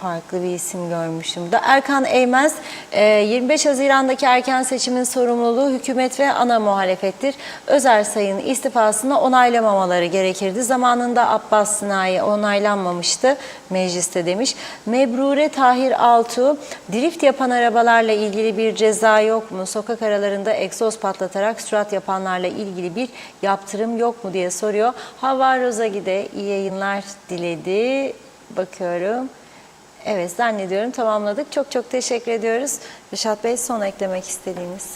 Speaker 2: Farklı bir isim görmüşüm da. Erkan Eymez, 25 Haziran'daki erken seçimin sorumluluğu hükümet ve ana muhalefettir. Özersay'ın istifasını onaylamamaları gerekirdi. Zamanında Abbas Sinayi onaylanmamıştı mecliste demiş. Mebrure Tahir Altuğ, drift yapan arabalarla ilgili bir ceza yok mu? Sokak aralarında egzoz patlatarak sürat yapanlarla ilgili bir yaptırım yok mu diye soruyor. Havva Rozagi de iyi yayınlar diledi. Bakıyorum. Evet, zannediyorum tamamladık. Çok çok teşekkür ediyoruz. Reşat Bey, son eklemek istediğiniz.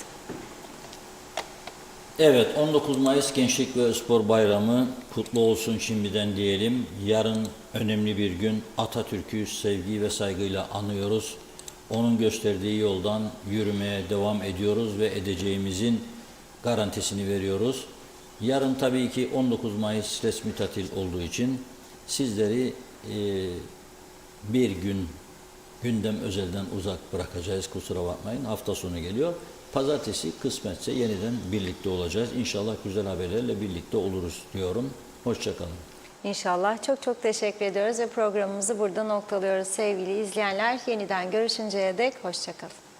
Speaker 1: Evet, 19 Mayıs Gençlik ve Spor Bayramı kutlu olsun şimdiden diyelim. Yarın önemli bir gün. Atatürk'ü sevgi ve saygıyla anıyoruz. Onun gösterdiği yoldan yürümeye devam ediyoruz ve edeceğimizin garantisini veriyoruz. Yarın tabii ki 19 Mayıs resmi tatil olduğu için sizleri bir gün gündem özelden uzak bırakacağız, kusura bakmayın. Hafta sonu geliyor. Pazartesi kısmetse yeniden birlikte olacağız. İnşallah güzel haberlerle birlikte oluruz diyorum. Hoşça kalın.
Speaker 2: İnşallah. Çok çok teşekkür ediyoruz ve programımızı burada noktalıyoruz. Sevgili izleyenler, yeniden görüşünceye dek hoşça kalın.